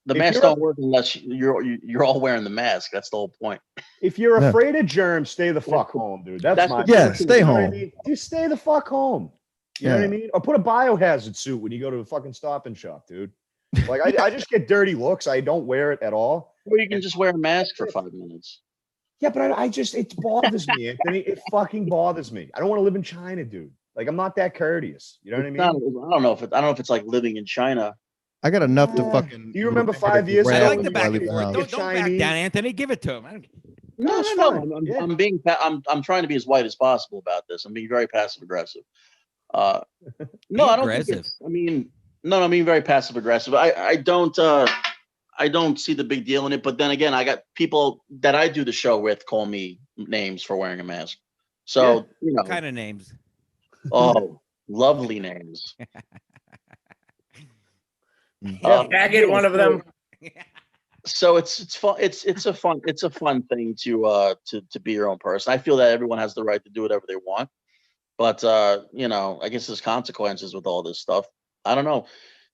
The masks don't work unless you're all wearing the mask. That's the whole point. If you're afraid of germs, stay the fuck home, dude. That's my stay home. I mean? Just stay the fuck home. You know what I mean? Or put a biohazard suit when you go to a fucking Stop and Shop, dude. Like I just get dirty looks. I don't wear it at all. Or you can just wear a mask for 5 minutes. Yeah, but it bothers me, Anthony. It fucking bothers me. I don't want to live in China, dude. Like I'm not that courteous. You know what I mean? I don't know if it's like living in China. I got enough to fucking. Do you remember 5 years ago? I like the back and forth. Don't back down, Anthony. Give it to him. No. I'm trying to be as white as possible about this. I'm being very passive aggressive. No, I don't. Aggressive. I'm being very passive aggressive. I don't see the big deal in it. But then again, I got people that I do the show with call me names for wearing a mask. So what kind of names? Oh, lovely names. I get one of them. So it's fun. It's a fun thing to be your own person. I feel that everyone has the right to do whatever they want, but I guess there's consequences with all this stuff. I don't know.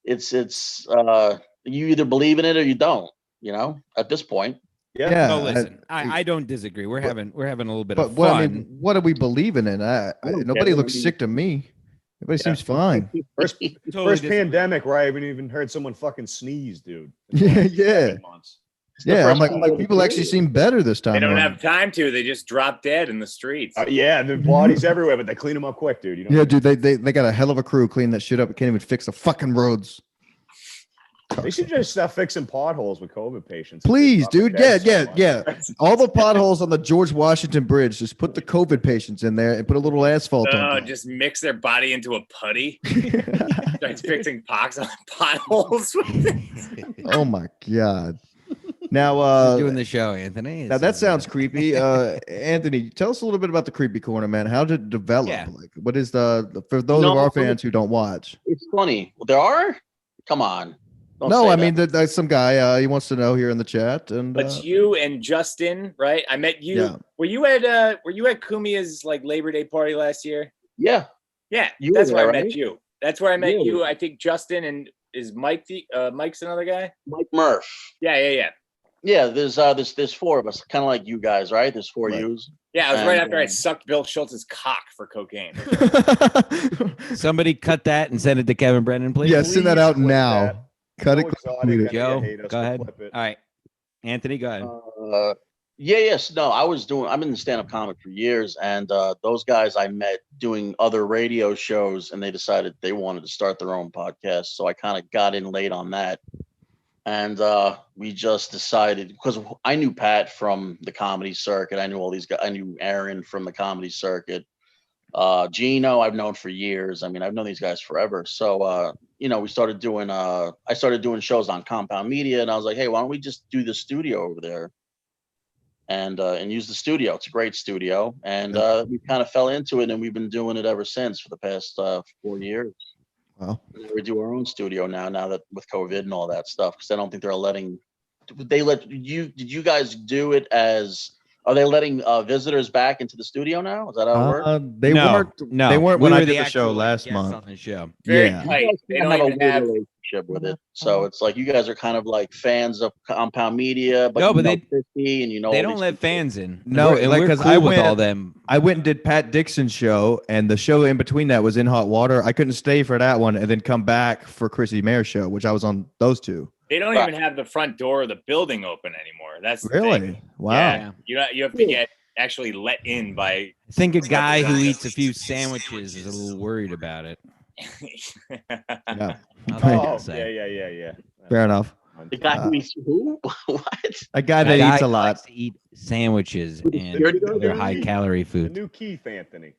It's you either believe in it or you don't. At this point. Yeah. No, listen. I don't disagree. We're having a little bit of fun. What, I mean, what are we believing in? Nobody looks sick to me. Everybody seems fine. First pandemic where I haven't even heard someone fucking sneeze, dude. Yeah. I'm like people actually seem better this time. They don't have time to. They just drop dead in the streets. The bodies everywhere, but they clean them up quick, dude. Dude, they got a hell of a crew clean that shit up. Can't even fix the fucking roads. They should just stop fixing potholes with COVID patients. Please, dude. Yeah. All the potholes on the George Washington Bridge, just put the COVID patients in there and put a little asphalt on them. Just mix their body into a putty. Starts fixing potholes. Oh my God. Now doing the show, Anthony. Now that sounds creepy. Anthony, tell us a little bit about the Creepy Corner, man. How did it develop? Yeah. Like, what is for those of our fans who don't watch? It's funny. There are? Come on. There's some guy he wants to know here in the chat, and but you and Justin, right? I met you. Yeah. Were you at Kumia's like Labor Day party last year? Yeah. That's where I met you. That's where I met you. I think Justin and is Mike Mike's another guy? Mike Murph. Yeah. Yeah, there's four of us, kind of like you guys, right? There's four yous. Yeah, it was right after I sucked Bill Schultz's cock for cocaine. Somebody cut that and send it to Kevin Brennan, please. Yeah, send that out now. That. Cut so it. Joe, go ahead. All right. Anthony, go ahead. Yes. No, I'm in the stand-up comic for years, and those guys I met doing other radio shows, and they decided they wanted to start their own podcast. So I kind of got in late on that. And we just decided, because I knew Pat from the comedy circuit. I knew all these guys. I knew Aaron from the comedy circuit. Gino, I've known for years. I mean, I've known these guys forever. So, we started doing, I started doing shows on Compound Media, and I was like, hey, why don't we just do the studio over there and use the studio? It's a great studio. And we kind of fell into it, and we've been doing it ever since for the past 4 years. Wow. We do our own studio now that with COVID and all that stuff, because I don't think they're letting. Did you guys do it as Are they letting visitors back into the studio now? Is that how it works? They weren't. No, They weren't we when I were did the the show actual, last guests month. on the show. Very Yeah. tight. You guys They have don't a even weird have. relationship with it. So it's like you guys are kind of like fans of Compound Media, but No, you but know Christy and you know They all don't these let people. fans in. No, and like, we're 'cause cool I with all went- them. I went and did Pat Dixon's show, and the show in between that was In Hot Water. I couldn't stay for that one and then come back for Chrissy Mayer's show, which I was on those two. They don't even have the front door of the building open anymore. That's the Really? thing. Wow. Yeah. You have to get actually let in by. I think a guy who Celebrities. eats a few sandwiches is a little worried about it. Yeah. That's all I Oh, gotta say. yeah. Fair enough. The guy who eats who? What? A guy The that guy eats a who lot. likes to eat sandwiches and security guard other guy? high-calorie The food. new Keith Anthony.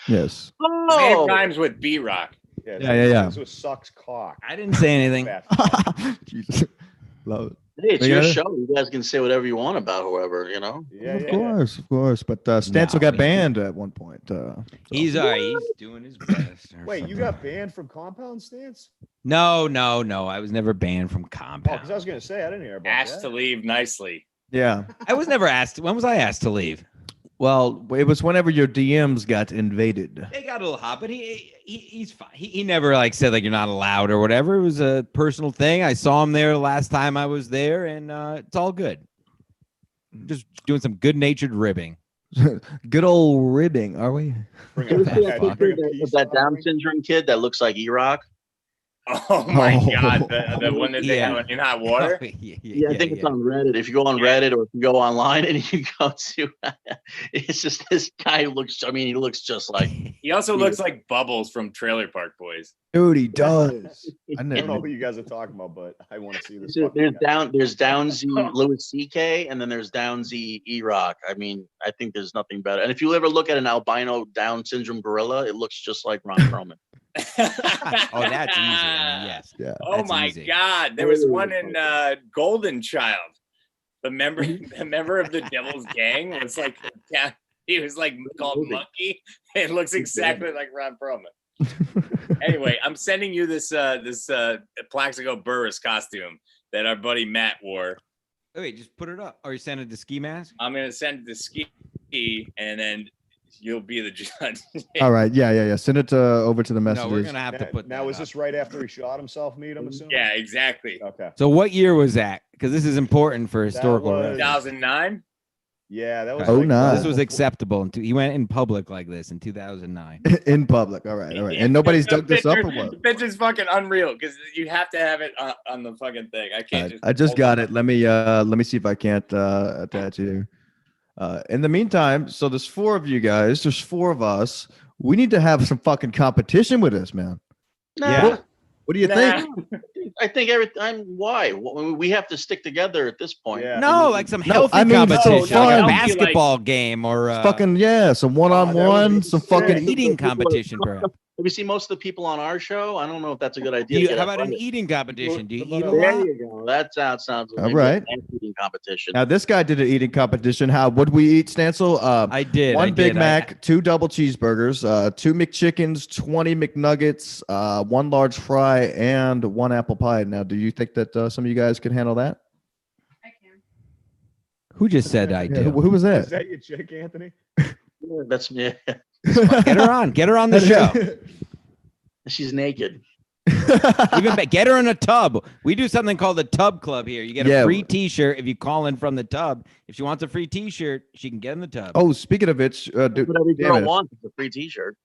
Yes. His name Oh, rhymes with B Rock. Yeah. This was sucks cock. I didn't say anything. Fat fuck. Jesus. Love it. hey, it's Look your at it. show. You guys can say whatever you want about whoever, you know. Yeah, Of yeah. course. But Stancil No, got he- banned at one point. He's doing his best. or Wait, you something. got banned from Compound Stance? No. I was never banned from Oh, Compound. because I was gonna say I didn't hear about Asked that. to leave nicely. Yeah. I was never asked. When was I asked to leave? Well, it was whenever your DMs got invaded. They got a little hot, but he's fine. He never like said like you're not allowed or whatever. It was a personal thing. I saw him there last time I was there, and it's all good. Just doing some good natured ribbing. Good old ribbing, are we? Bring You a ever see fat- that bring a picture peace of that Down offering? syndrome kid that looks like E-Rock? Oh my Oh. God. The one that they Yeah. have in hot water. Yeah, I think it's on Reddit. If you go on Reddit or if you go online and you go to, it's just this guy looks. I mean, he looks just like. He also looks like Bubbles from Trailer Park Boys. Dude, he does. I I don't know never. who you guys are talking about, but I want to see this. There's fucking guy. there's Downsy Louis C.K. and then there's Downsy E-Rock. I mean, I think there's nothing better. And if you ever look at an albino Down syndrome gorilla, it looks just like Ron Perlman. Oh, that's easy. I mean, yes. Yeah. Oh That's my easy. God. There was one in Golden Child. The member of the Devil's Gang was like, yeah, he was like called Monkey. It looks exactly like Ron Perlman. Anyway, I'm sending you this Plaxico Burris costume that our buddy Matt wore. Wait, just put it up. Or you send it to Ski Mask? I'm gonna send it to Ski, and then you'll be the judge. All right. Yeah. Send it over to the No, messages. we're gonna have to put Now, that is up. this right after he shot himself, Mead? I'm assuming. Yeah, exactly. Okay. So what year was that? Because this is important for historical was- reference. 2009. Yeah, that was. Oh, like, no. This was acceptable. He went in public like this in 2009. In public. All right. And nobody's dug this up or The what? picture's fucking unreal because you have to have it on the fucking thing. I can't just. I just hold got it. it. Let me see if I can't attach it here. In the meantime, so there's four of you guys. There's four of us. We need to have some fucking competition with this, man. Yeah. What do you Nah. think? I think every time. Why? We have to stick together at this point. Yeah. No, like some No, healthy I mean, competition, some like a fun. basketball game or Fucking yeah, some one-on-one, be some sick. fucking. eating competition, perhaps. Have you seen most of the people on our show? I don't know if that's a good Do idea. you, to get how up about an on it. eating competition? Do you eat a There lot? you go. That sounds All like right. an eating competition. Now this guy did an eating competition. How would we eat, Stancil? I did. One I Big did. Mac, two double cheeseburgers, 2 McChickens, 20 McNuggets, 1 large fry, and 1 apple pie. Now, do you think that some of you guys can handle that? Who just said I Yeah, do? who was Is that? that your chick, Anthony? Yeah, that's yeah. Get her on. Get her on the show. She's naked. Even get her in a tub. We do something called the Tub Club here. You get a Yeah. free T-shirt if you call in from the tub. If she wants a free T-shirt, she can get in the tub. Oh, speaking of which, dude, What every damn girl it. wants is a free T-shirt.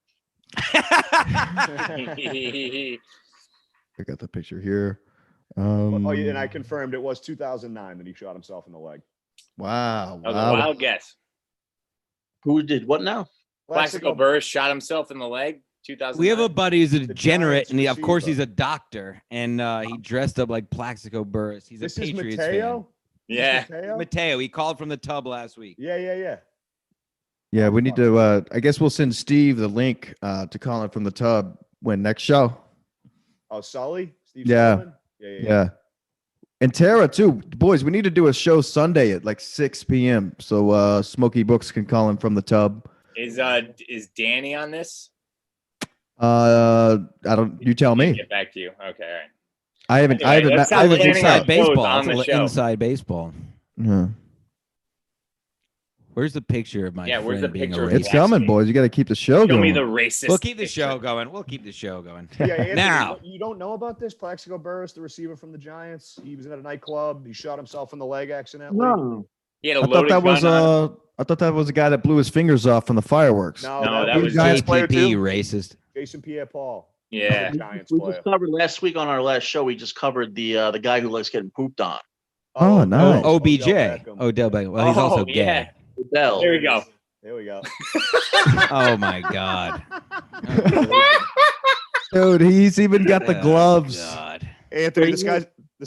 I got the picture here. Oh, yeah, and I confirmed it was 2009 that he shot himself in the leg. Wow. That was a wow. wild guess. Who did what now? Plaxico Burris shot himself in the leg. 2009. We have a buddy who's a The degenerate, Giants and of course receiver. he's a doctor, and he dressed up like Plaxico Burris. He's This a is Patriots Mateo. Yeah. Mateo? Mateo, he called from the tub last week. Yeah. Yeah, we need to. I guess we'll send Steve the link to Colin from the tub when next show. Oh, Sully. Steve Yeah. Sullivan? Yeah. Yeah. And Tara too, boys. We need to do a show Sunday at like 6 p.m. so Smoky Books can call him from the tub. Is Danny on this? I don't. You tell me. Get back to you. Okay, all right. I haven't. I Anyway, haven't. that's I how haven't. planning Inside our shows baseball. on It's a the little show. inside baseball. Yeah. Where's the picture of my Yeah, where's friend the being picture a of racist? It's coming, boys. You got to keep the show Show going. me the racist. We'll keep the picture. show going. We'll keep the show going. Yeah, Anthony, Now. you don't know about this? Plaxico Burress, the receiver from the Giants. He was at a nightclub. He shot himself in the leg accidentally. No. He had a I thought loaded that was gun on. I thought that was the guy that blew his fingers off from the fireworks. No, that was Giants player JPP, too? racist. Jason Pierre-Paul. Yeah. Giants We player. just covered last week on our last show. We just covered the guy who likes getting pooped on. Oh, nice. OBJ. Beckham. Odell Beckham. Well, he's also gay. yeah. Bell. There we go. There we go. Oh my God. Dude, he's even got the gloves. Oh, God. Anthony, this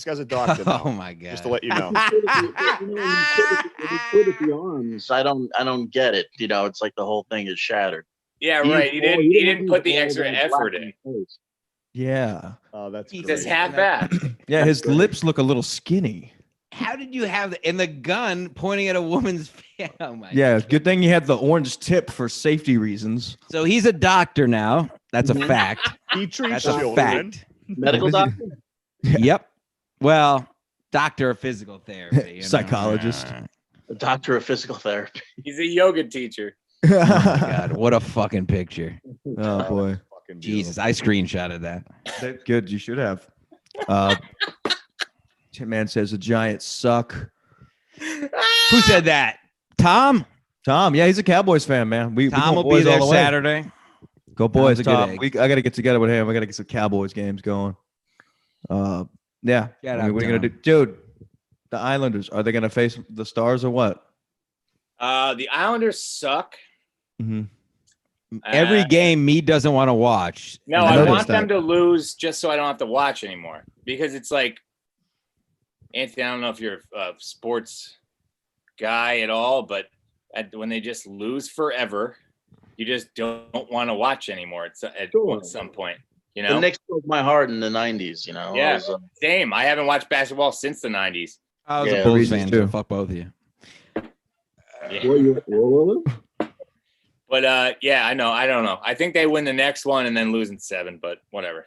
guy's a doctor now, Oh my God. just to let you know. When you put it the arms, I don't get it. You know, it's like the whole thing is shattered. Yeah, right. He didn't put the extra effort in. Yeah. Oh, that's He's great. just half-assed. Yeah, his lips look a little skinny. How did you have the, and the gun pointing at a woman's face? Oh my Yeah, good thing you had the orange tip for safety reasons. So he's a doctor now. That's a fact. He treats That's a children. fact. Medical doctor? Yep. Well, doctor of physical therapy. You know? Psychologist. A doctor of physical therapy. He's a yoga teacher. Oh my God, what a fucking picture. Oh boy. Fucking Jesus, I screenshotted that. Good, you should have. Tin Man says the Giants suck. Who said that? Tom? Tom, yeah, he's a Cowboys fan, man. We Tom go will be boys there all the way. Saturday. Go boys, Tom's a good Tom. egg. I got to get together with him. I got to get some Cowboys games going. Yeah. Shout I mean, out, what are you gonna Tom. do, dude? The Islanders, are they gonna face the Stars or what? The Islanders suck. Mm-hmm. Every game me doesn't want to watch. No, I I noticed want them that. to lose just so I don't have to watch anymore. Because it's like, Anthony, I don't know if you're a sports guy at all, but when they just lose forever, you just don't want to watch anymore at some point. You know? The Knicks broke my heart in the 90s, you know. Yeah, I was, same. I haven't watched basketball since the 90s. I was Yeah, a Bulls reasons fan, too. so fuck both of you. But yeah, I know. I don't know. I think they win the next one and then lose in 7, but whatever.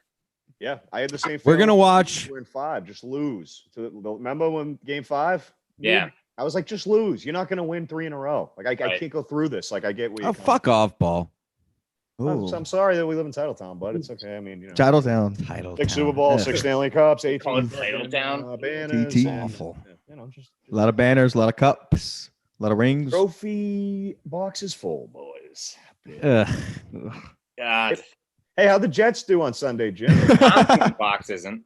Yeah, I had the same. We're feeling. gonna watch. We're in 5, just lose. Remember when Game 5? Yeah. I was like, just lose. You're not gonna win 3 in a row. Like I Right. can't go through this. Like I get where Oh, you're fuck off, ball. I'm sorry that we live in Titletown, but it's okay. I mean, you know, Titletown. Title. 6 town. Super Bowls, Yeah. 6 Stanley Cups, 18 Call it Titletown. banners, TT. and, Awful. you know, just A lot of banners, a lot of cups, a lot of rings. trophy boxes full, boys. Ugh. God, Hey, how'd the Jets do on Sunday, Jim? Thompson box isn't.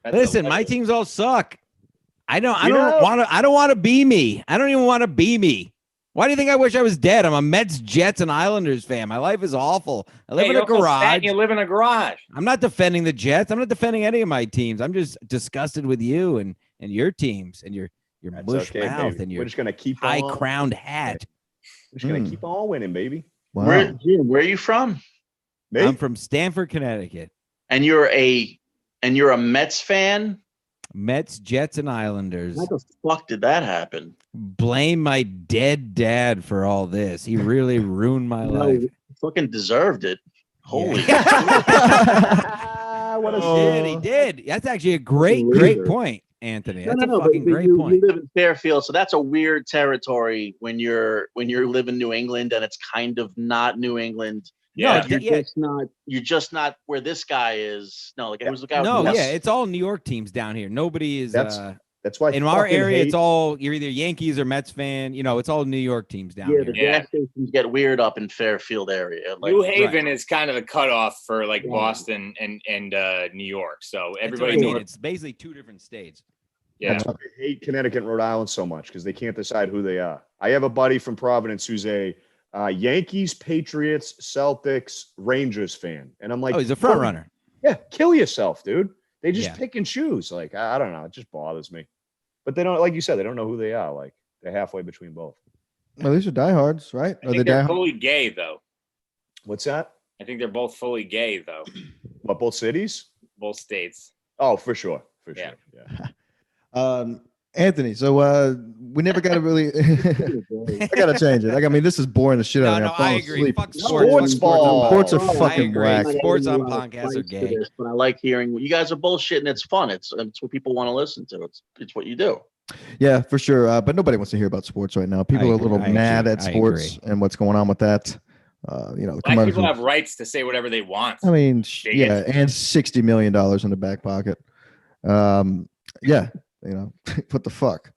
That's Listen, my hilarious. teams all suck. I don't You know- want to be me. I don't even want to be me. Why do you think I wish I was dead? I'm a Mets, Jets, and Islanders fan. My life is awful. I live Hey, in you're a also fat garage. and you live in a garage. I'm not defending the Jets. I'm not defending any of my teams. I'm just disgusted with you and your teams and your That's mush okay, mouth baby. and We're your just gonna keep high on. crowned hat. We're just gonna keep on winning, baby. Wow. where are you from? Me? I'm from Stamford, Connecticut. And you're a Mets fan? Mets, Jets, and Islanders. How the fuck did that happen? Blame my dead dad for all this. He really ruined my No, life. fucking deserved it. Holy What a He did. That's actually a great Loser. point, Anthony. That's No, a fucking but great you point. live in Fairfield, so that's a weird territory when you're live in New England and it's kind of not New England. Yeah. You're just not where this guy is. No, like who's the guy? No, with yeah, it's all New York teams down here. Nobody is That's why in our fucking area. hate- It's all you're either Yankees or Mets fan. You know, it's all New York teams down yeah, here. the Yeah. gas stations get weird up in Fairfield area. Like New Haven is kind of the cutoff for like Yeah. Boston and New York. So That's what everybody I mean. knows. It's basically two different states. Yeah. That's why I hate Connecticut and Rhode Island so much because they can't decide who they are. I have a buddy from Providence who's a Yankees, Patriots, Celtics, Rangers fan, and I'm like, Oh, he's a front runner. Yeah, kill yourself, dude. They just Yeah. pick and choose. Like I don't know, it just bothers me. But they don't, like you said, they don't know who they are. Like they're halfway between both. Well, these are diehards, right? I Are they think they're diehards? fully gay though. What's that? I think they're both fully gay though. What, both cities? Both states. Oh, for sure, Yeah. Yeah. Anthony, so we never got to really. I gotta change it. Like, I mean, this is boring the shit out of me. I'm I falling agree. asleep. Fuck Sports ball. Sports are Oh, I fucking agree. whack. Sports on I don't podcasts fight are for gay. this, but I like hearing you guys are bullshit and it's fun. It's what people want to listen to. It's what you do. Yeah, for sure. But nobody wants to hear about sports right now. People are a little mad at sports and what's going on with that. Black people have rights to say whatever they want. I mean, yeah, and $60 million in the back pocket. Yeah, what the fuck.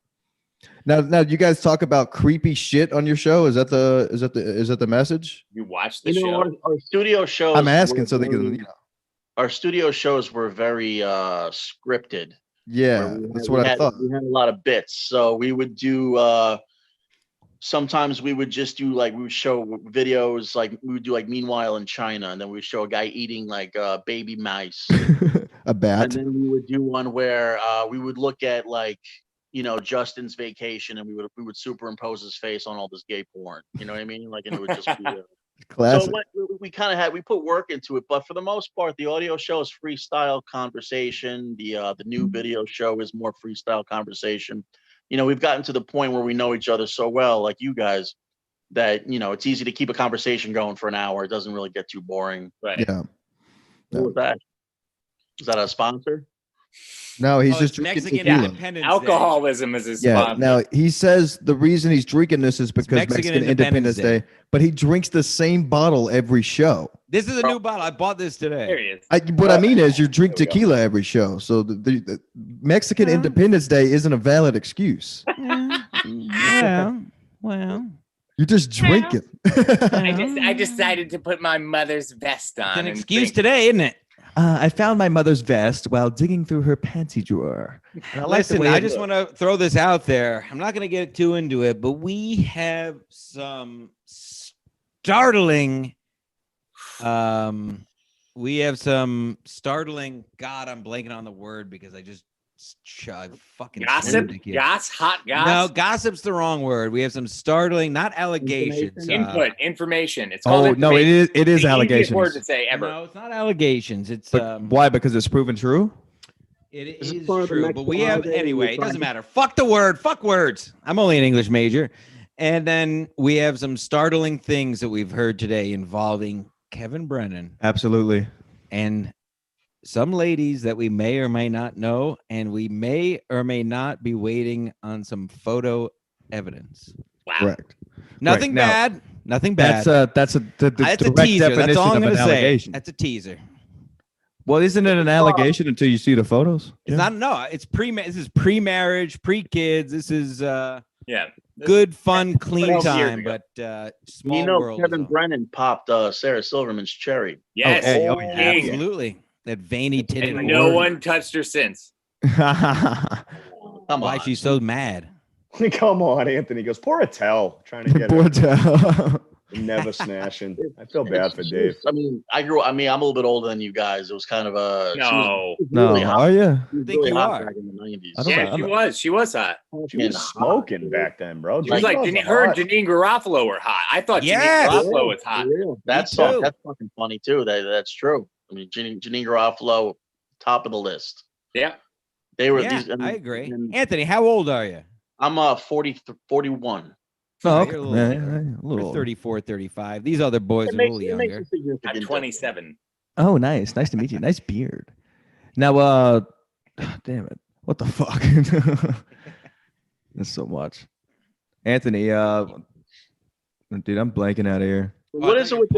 Now, you guys talk about creepy shit on your show. Is that the message? You watch the show. Our studio shows. I'm asking so they can. Our studio shows were very scripted. Yeah, that's what I thought. We had a lot of bits, so we would do. Sometimes we would just do we would show videos, we would do Meanwhile in China, and then we would show a guy eating baby mice, a bat, and then we would do one where we would look at Justin's Vacation, and we would superimpose his face on all this gay porn. You know what I mean? And it would just be. Classic. So we put work into it, but for the most part, the audio show is freestyle conversation. The new video show is more freestyle conversation. We've gotten to the point where we know each other so well, like you guys, that it's easy to keep a conversation going for an hour. It doesn't really get too boring. Right. Yeah. What was that? Is that a sponsor? No, he's just Mexican Independence Alcoholism is his sponsor. Now he says the reason he's drinking this is because Mexican Independence Day, but he drinks the same bottle every show. This is a new bottle. I bought this today. There he is. What I mean is you drink tequila every show. So the Mexican Independence Day isn't a valid excuse. Well. You just drink it. I decided to put my mother's vest on. It's an excuse today, isn't it? I found my mother's vest while digging through her panty drawer. Listen, I just want to throw this out there. I'm not going to get too into it, but we have some startling. God, I'm blanking on the word because I just fucking gossip. Hot gossip. No, gossip's the wrong word. We have some startling, not allegations. Information. It's called. It is allegations. Word to say ever. No, it's not allegations. It's why? Because it's proven true. It is true, but we have anyway. It doesn't matter. Fuck the word. Fuck words. I'm only an English major, and then we have some startling things that we've heard today involving Kevin Brennan. Absolutely, and some ladies that we may or may not know, and we may or may not be waiting on some photo evidence. Wow. Correct. Nothing bad. Now, nothing bad. That's a teaser. That's all I'm going to say. Allegation. That's a teaser. Well, isn't it an allegation until you see the photos? It's not. No, it's this is pre-marriage, pre-kids. This is good, fun, clean time, but small world. Kevin Brennan popped Sarah Silverman's cherry. Yes. Absolutely. That veiny titted. And no one touched her since. Why she's so mad? Come on, Anthony goes, poor Attell trying to get poor Attell. Never snashing. I feel bad for Dave. I'm a little bit older than you guys. It was kind of a no. Are you? I think you are. Back in the 90s. Yeah, she was. She was hot. She was smoking back then, bro. She was like her and Janine Garofalo were hot. I thought Janine Garofalo was hot. That's fucking funny too. That's true. I mean, Janine Garofalo, top of the list. Yeah. They were. Yeah, I agree. Anthony, how old are you? I'm 41. Oh, okay. A little 34, 35. These other boys are a little younger. I'm 27. Oh, nice. Nice to meet you. Nice beard. Now, damn it. What the fuck? That's so much. Anthony, dude, I'm blanking out of here. What is it with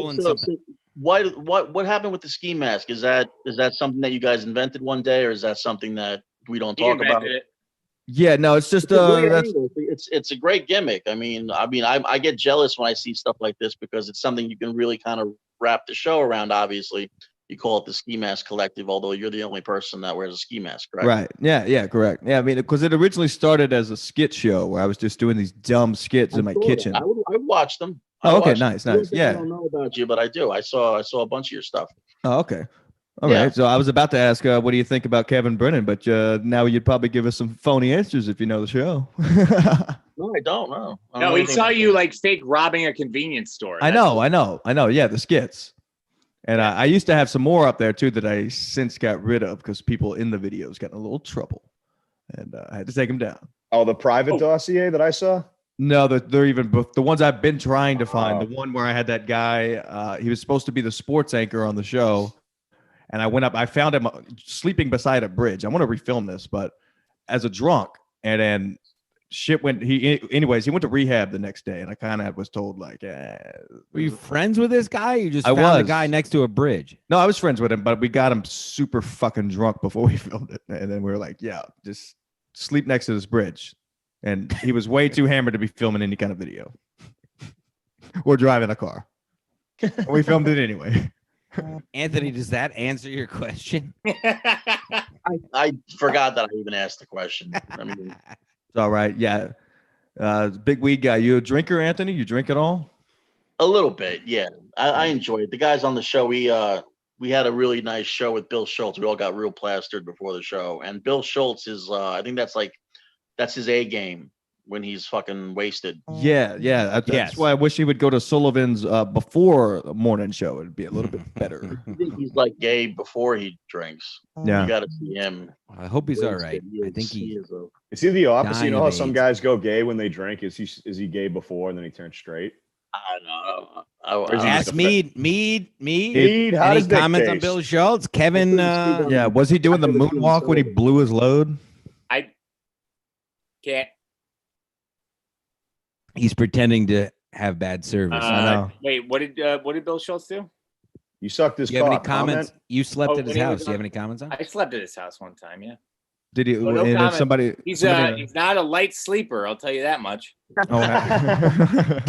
what happened with the ski mask? Is that something that you guys invented one day, or is that something that we don't talk about? Yeah, no, it's just it's a great gimmick. I get jealous when I see stuff like this because it's something you can really kind of wrap the show around. Obviously, you call it the Ski Mask Collective, although you're the only person that wears a ski mask, correct? Right. Yeah, correct. Yeah, I mean, because it originally started as a skit show where I was just doing these dumb skits in my kitchen. I watched them. Okay, nice. Yeah. I don't know about you, but I do. I saw a bunch of your stuff. Oh, okay. All right. So I was about to ask, what do you think about Kevin Brennan? But now you'd probably give us some phony answers if you know the show. No, I don't know. No, he saw you fake robbing a convenience store. I know. Yeah, the skits. And I used to have some more up there too that I since got rid of because people in the videos got in a little trouble, and I had to take them down. Oh, the private dossier that I saw. No, they're even the ones I've been trying to find. The one where I had that guy, he was supposed to be the sports anchor on the show. And I went up, I found him sleeping beside a bridge. I want to refilm this, but as a drunk, And then shit went. He went to rehab the next day, and I kind of was told like, were you friends with this guy? You just I found the was. guy next to a bridge. No, I was friends with him, but we got him super fucking drunk before we filmed it, and then we were like, yeah, just sleep next to this bridge. And he was way too hammered to be filming any kind of video or driving a car. We filmed it anyway. Anthony, does that answer your question? I forgot that I even asked the question. I mean, It's all right. Yeah. Big weed guy. You a drinker, Anthony? You drink at all? a little bit, yeah. I enjoy it. The guys on the show, we had a really nice show with Bill Schultz. We all got real plastered before the show, and Bill Schultz is, I think that's his A game when he's fucking wasted. Yeah. That's why I wish he would go to Sullivan's before the morning show. It'd be a little bit better. I think he's like gay before he drinks. Yeah. You got to see him. I hope he's all right. I think he is a. Is he the opposite? Dying You know of how some AIDS. guys go gay when they drink? Is he gay before and then he turns straight? I don't Or is know. he Ask just Mead. Mead, how Any does dick comments on taste? Bill Schultz? Kevin, Yeah. Was he doing the moonwalk when he blew his load? I can't. he's pretending to have bad service. I know. Wait, what did Bill Schultz do? You sucked his Do you have any cock. comments? You slept Oh, at his when he house. was Do you have on- any comments on? I slept at his house one time. Yeah, Did he? Oh, no and if comment. somebody. he's somebody- he's not a light sleeper. I'll tell you that much. Oh, no.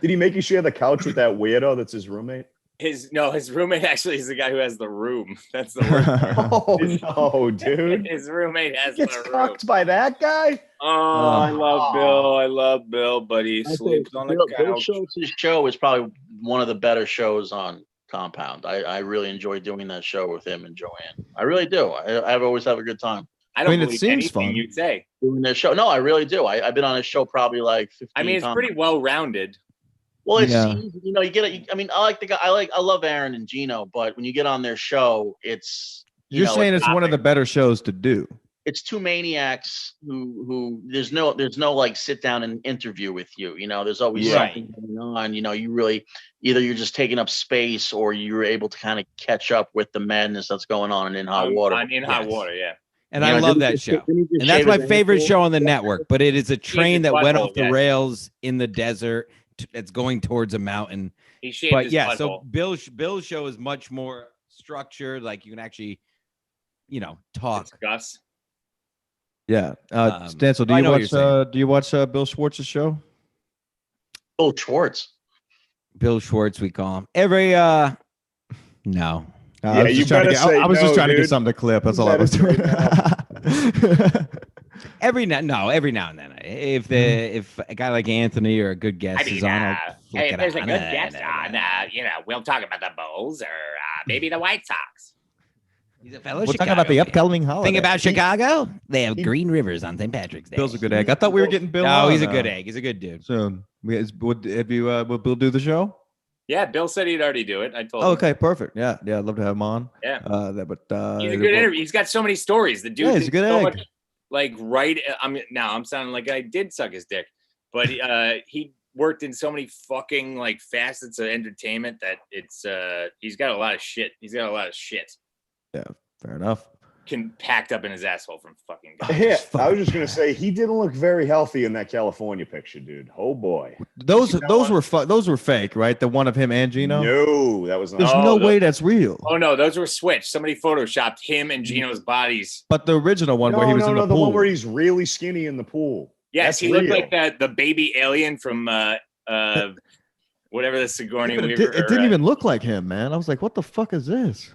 Did he make you share the couch with that weirdo that's his roommate? His roommate actually is the guy who has the room. That's the worst part. Oh no, dude! His roommate has Gets the room. cocked by that guy. Oh, I love Bill. I love Bill, but he I think sleeps on the Bill couch. Schultz's show is probably one of the better shows on Compound. I really enjoy doing that show with him and Joanne. I really do. I've always have a good time I don't I mean, it believe seems anything fun. you say. doing that show. No, I really do. I've been on his show probably like 15 I mean, it's times. pretty well rounded. Well, it's Yeah. easy, you know, you get it. I mean, I like the guy. I love Aaron and Gino, but when you get on their show, it's You're saying it's one of the better shows to do. it's two maniacs who there's no like sit down and interview with you. You know, there's always Right. something going on. You know, you really either you're just taking up space or you're able to kind of catch up with the madness that's going on in Hot Water. In Hot Yes. Water, yeah. And You I know, love didn't that he show. just- didn't he just And that's shave my his favorite asshole? show on the network. But it is a train that went off the butthole, yes. rails in the desert. It's going towards a mountain. He shaved But his yeah, butthole. so Bill's show is much more structured. Like you can actually, talk. Gus. Yeah. Stancil, I know what you're do you watch Bill Schwartz's show? Bill Schwartz. Bill Schwartz, we call him. Every no. I was you just trying to better get, say I was just no, trying to get dude. something to clip. That's You all I was better doing. Every now and then. If a guy like Anthony or a good guest is on, I'll flick hey, if it there's a on. good guest on, we'll talk about the Bulls or maybe the White Sox. He's a fellow We'll talk Chicago about the fan. upcoming holiday. Thing about Chicago, they have Green Rivers on St. Patrick's Day. Bill's a good egg. I thought we were getting Bill. No, on, he's a good egg. He's a good dude. So, would Bill do the show? Yeah, Bill said he'd already do it. I told Oh, him. okay, perfect. Yeah, I'd love to have him on. Yeah. He's He's a good interview. He's got so many stories. The dude Yeah, he's did a good so egg. much, I'm sounding like I did suck his dick, but he worked in so many fucking like facets of entertainment that it's he's got a lot of shit. He's got a lot of shit Fair enough. packed up in his asshole from fucking guys. Yeah, I was just gonna say he didn't look very healthy in that California picture, dude. Oh boy. Those were fake, right? The one of him and Gino. No, that was There's not. no the- way that's real. Oh no, those were switched. Somebody photoshopped him and Gino's bodies. But the original one where he was in the the pool. one where he's really skinny in the pool. Yes, That's he looked real. like the baby alien from whatever the Sigourney But it, Weaver. it didn't even look like him, man. I was like, what the fuck is this?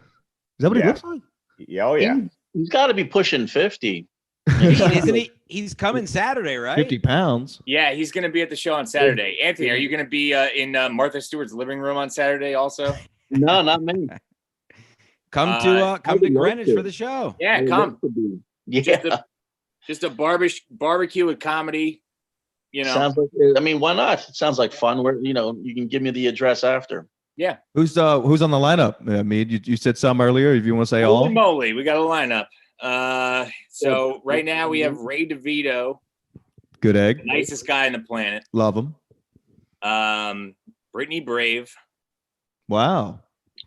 Is that what he Yeah. looks like? Yeah, oh yeah. He's got to be pushing 50. Isn't he? He's coming Saturday, right? 50 pounds. Yeah, he's going to be at the show on Saturday. Anthony, are you going to be in Martha Stewart's living room on Saturday also? No, not me. Come to I would love Greenwich to. for the show. Yeah, come. Yeah. Just a barbecue with comedy. Sounds like, I mean, why not? It sounds like fun. Where you can give me the address after. Who's on the lineup? Mead, you said some earlier. If you want to say all. Holy moly, we got a lineup. So right now we have Ray DeVito, Good egg. nicest guy on the planet. Love him. Brittany Brave. Wow.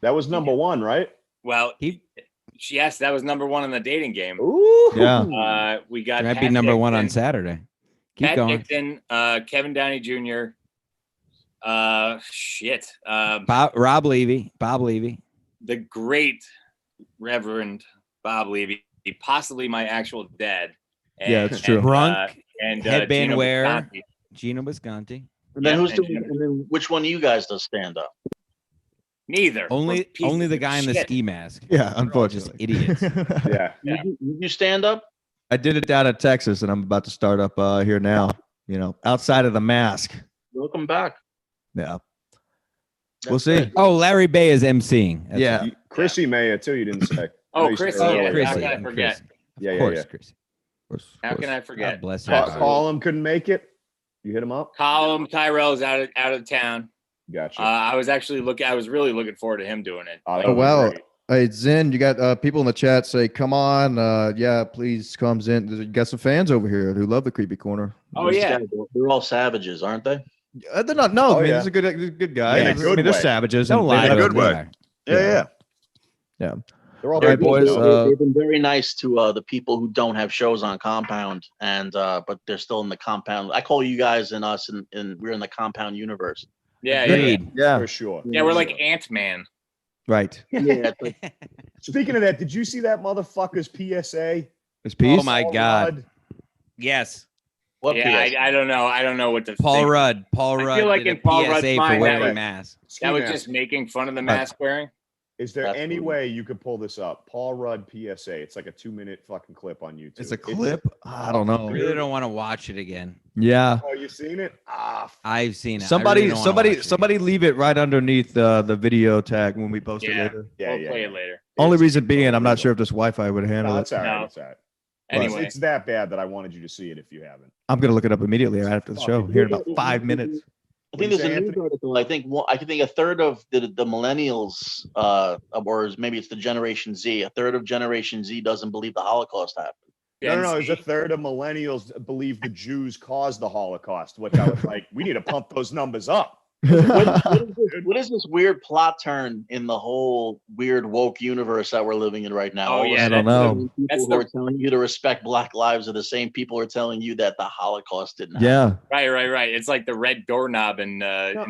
That was number one, right? Well, He Yes, that was #1 in the dating game. Ooh. Yeah. We got Might Pat be #1 on Dixon, Saturday. Keep Pat going. Dixon, Kevin Downey Jr. Bob Levy, the great Reverend Bob Levy, possibly my actual dad. And, Yeah, it's true. Brunk, and headband Gino wearer, Bisconti. Gino Visconti. And then Yeah, and then which one of you guys does stand up? Neither. Only Pieces the of guy in the shit. ski mask. Yeah, Just unfortunately. idiots. Yeah. Yeah. You stand up? I did it down in Texas, and I'm about to start up here now. You know, outside of the mask. Welcome back. Yeah. That's We'll see. great. Oh, Larry Bay is emceeing. That's Yeah. right. Chrissy Maya too. You didn't say. I know Oh, you said Chrissy. earlier, Yeah, Chrissy, how but- can I forget? Chrissy. Yeah, Of yeah, course, yeah. Chrissy. How can I God forget? bless her. Call, heart. call him couldn't make it. You hit him up. Column Tyrell's out of town. Gotcha. I was really looking forward to him doing it. that Oh, would be well. great. Hey, Zen, you got people in the chat say, come on. Yeah, please come, Zen. You got some fans over here who love the Creepy Corner. Oh, These yeah. guys, they're all savages, aren't they? They're not. No, Oh, I mean, yeah. he's a good guy. In a I good mean, they're way. savages. Don't and lie they to like- them. good way. They are. Yeah. They're all All right, good boys, though. They've been very nice to the people who don't have shows on Compound, and but they're still in the Compound. I call you guys and us, and we're in the Compound universe. Yeah, Agreed. Yeah, For sure. Yeah, we're like Ant-Man. right. Yeah, it's like, Speaking of that, did you see that motherfucker's PSA? It's peace. Oh my Paul God. Rudd? Yes. what Yeah, PS? I don't know. I don't know what to Paul think. Rudd. Paul I Rudd feel like did in a Paul Rudd's PSA for mind, wearing that a was- mask. Ski That was mask. just making fun of the mask wearing. Is there That's any cool. way you could pull this up? Paul Rudd PSA. It's like a 2-minute fucking clip on YouTube. It's a clip. I don't I know. really don't want to watch it again. Yeah. Oh, you seen it? I've seen it. I Somebody, really don't wanna watch it somebody, leave it right underneath the video tag when we post it Yeah. later. Yeah, We'll play it later. Only It's reason being, I'm not illegal. sure if this Wi-Fi would handle No, it. it's all right. No. It's all right. Anyway, It's that bad that I wanted you to see it if you haven't. I'm gonna look it up immediately right after the Fuck show. it. Here in about 5 minutes. I think What'd you there's a say, news Anthony? article. I think a third of the millennials, or maybe it's the Generation Z. A third of Generation Z doesn't believe the Holocaust happened. No, there's a Gen Z. third of millennials believe the Jews caused the Holocaust, which I was like, we need to pump those numbers up. What is this weird plot turn in the whole weird woke universe that we're living in right now? Oh, All of a yeah, I don't sudden, know. People That's who are telling you to respect Black lives are the same people who are telling you that the Holocaust didn't happen. Yeah. Right. It's like the red doorknob in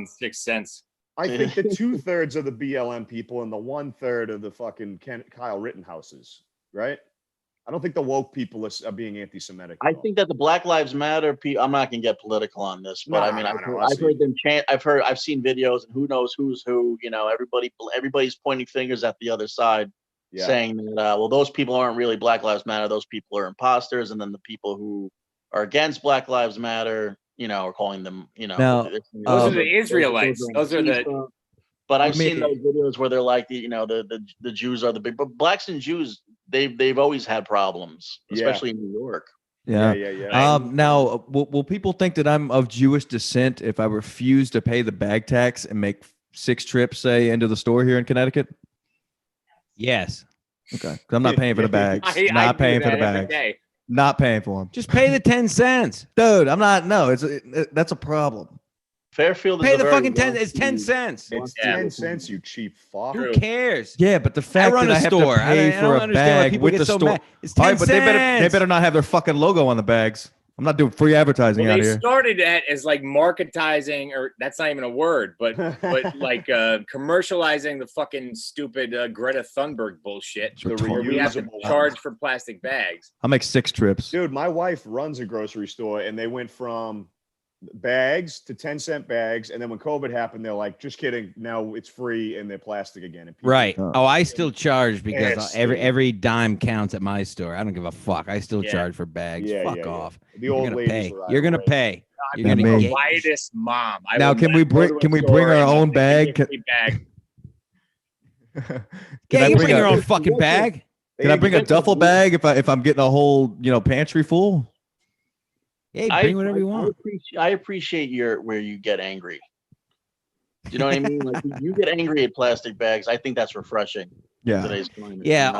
Sixth Sense. I think the 2/3 of the BLM people and the 1/3 of the fucking Kyle Rittenhouses, right? I don't think the woke people are being anti-Semitic. I at all. think that the Black Lives Matter people. I'm not gonna get political on this, but No, I mean, no, I've, no, heard, I'll I've see. heard them chant. I've seen videos, and who knows who's who. You know, everybody's pointing fingers at the other side, Yeah. saying that well, those people aren't really Black Lives Matter. Those people are imposters, and then the people who are against Black Lives Matter, you know, are calling them, you know, Now, Those are the Israelites. Those are the. Antifa. But I've Me- seen those videos where they're like, you know, the Jews are the big, but blacks and Jews, they've always had problems, Yeah. especially in New York. Yeah. Yeah. Now, will people think that I'm of Jewish descent if I refuse to pay the bag tax and make 6 trips, say, into the store here in Connecticut? Yes. Okay. 'Cause I'm not paying for the bags. I Not do paying for that the every bags. day. Not paying for them. Just pay the 10 cents. Dude, I'm not. No, that's a problem. Fairfield is Pay a the very fucking 10. wealthy- It's 10 cents. It's Yeah. 10 cents, you cheap fuck. Who cares? Yeah, but the fact run that a I have store. to pay I for don't a understand why bag people with get the so store. mad. It's 10 All right, but they cents. better not have their fucking logo on the bags. I'm not doing free advertising Well, out they here. started that as like marketizing, or that's not even a word, but like commercializing the fucking stupid Greta Thunberg bullshit. It's The Where we have to reusable charge for plastic bags. I'll make 6 trips. Dude, my wife runs a grocery store and they went from bags to 10-cent bags. And then when COVID happened, they're like, just kidding. Now it's free and they're plastic again. And people- Right. Oh. Oh, I still charge because Nasty. every dime counts at my store. I don't give a fuck. I still Yeah. charge for bags. Yeah, Fuck yeah, yeah. off. The You're old gonna ladies pay. were You're gonna outraged. pay. You're Yeah, gonna me. get. Whitest mom. I Now, will can not we go bring- to a can we store bring our and own get a bag? free bag. Can Yeah, I you bring bring your a- own fucking bag. Can I bring a Hey, duffel bag if I'm getting a whole pantry full? Hey, bring whatever you want. I appreciate where you get angry. Do you know what I mean? Like you get angry at plastic bags. I think that's refreshing. In Yeah. today's climate. Yeah, you know?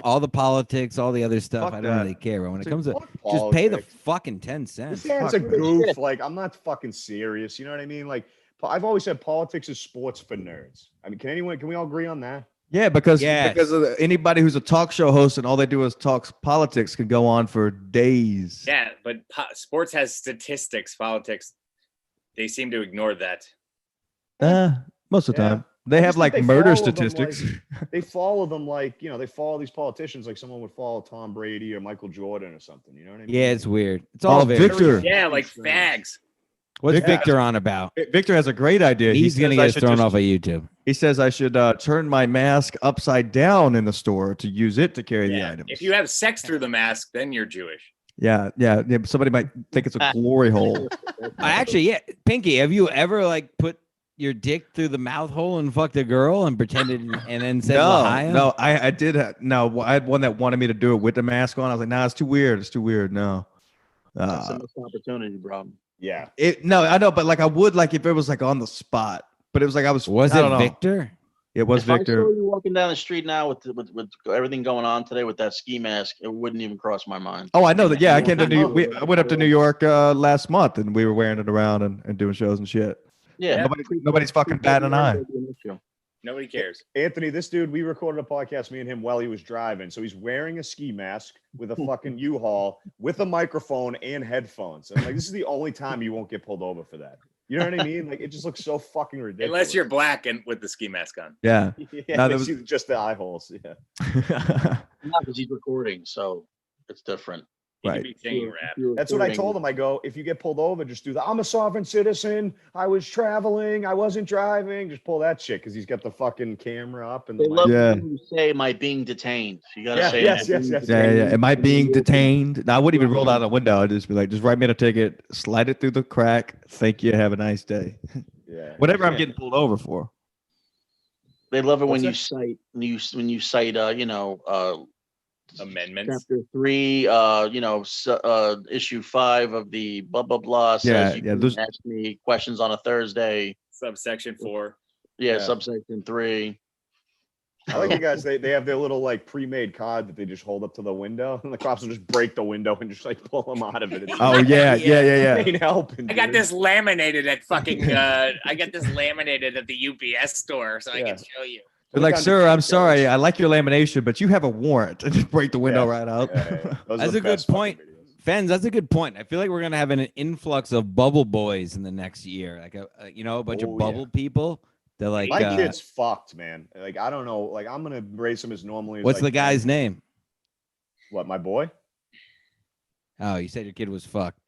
all the politics, all the other stuff. Fuck I don't that. really care. But when it It's comes to Fuck just pay the politics. fucking 10 cents. This guy's a Fuck. goof. Like, I'm not fucking serious. You know what I mean? Like, I've always said politics is sports for nerds. I mean, can we all agree on that? Yeah, because Yes. anybody who's a talk show host and all they do is talk politics can go on for days. Yeah, but sports has statistics. Politics, they seem to ignore that. Most of the Yeah. time. They I have just think like they murder follow them, statistics. They follow them like, they follow these politicians like someone would follow Tom Brady or Michael Jordan or something. You know what I mean? Yeah, it's weird. It's all very Victor. strange. Yeah, like fags. What's Victor- Victor on about? Victor has a great idea. He's going to says I get should thrown just- off of YouTube. He says I should turn my mask upside down in the store to use it to carry the Yeah. items. If you have sex through the mask, then you're Jewish. yeah. Somebody might think it's a glory hole. Actually, Pinky, have you ever like put your dick through the mouth hole and fucked a girl and pretended and then said L'Chaim? No, I did. I had one that wanted me to do it with the mask on. I was like, nah, it's too weird. It's too weird. No. That's a missed opportunity, bro. Yeah. No, I know, but like I would like if it was like on the spot. But it was like I Was I don't it know. Victor? It was If I Victor. saw you walking down the street now with everything going on today with that ski mask, it wouldn't even cross my mind. Oh, I know that. Yeah, I came to I went up to New York last month, and we were wearing it around and doing shows and shit. Yeah, Nobody's fucking batting an eye. Nobody cares. Anthony, this dude, we recorded a podcast, me and him, while he was driving. So he's wearing a ski mask with a fucking U-Haul with a microphone and headphones. And like, this is the only time you won't get pulled over for that. You know what I mean? Like, it just looks so fucking ridiculous. Unless you're black and with the ski mask on. Yeah. Yeah, No, they there was- see just the eye holes. Yeah. Not because he's recording, so it's different. You Right. could be singing rap. That's what I told him. I go, if you get pulled over, just do the I'm a sovereign citizen. I was traveling. I wasn't driving. Just pull that shit because he's got the fucking camera up and They love Yeah. when you say, "Am I being detained?" You gotta Yeah, say, yes, "Am I yes, being yes. Yeah. detained?" Am I being detained? No, I wouldn't even roll down the window. I'd just be like, just write me a ticket, slide it through the crack. Thank you. Have a nice day. yeah. Whatever I'm Yeah. getting pulled over for. They love it when What's you that? cite when you cite Amendments. chapter 3, issue 5 of the blah blah blah says Yeah, you yeah, can those- ask me questions on a Thursday. Subsection 4. Yeah, Yeah. subsection 3. I like you guys. They have their little like pre-made card that they just hold up to the window, and the cops will just break the window and just like pull them out of it. It's Oh yeah, yeah. ain't helping. I got dude. this laminated at fucking I got this laminated at the UPS store so I Yeah. can show you. They're like, Look on sir, the I'm videos. sorry. I like your lamination, but you have a warrant. And just break the window right out. Yeah, yeah. Those are That's the a good best fucking point. videos. Fans, that's a good point. I feel like we're gonna have an influx of bubble boys in the next year, like a bunch Oh, of bubble people. They're like, My kid's fucked, man. Like I don't know. Like I'm gonna raise him as normally. As what's I the guy's can. name? What, my boy? Oh, you said your kid was fucked.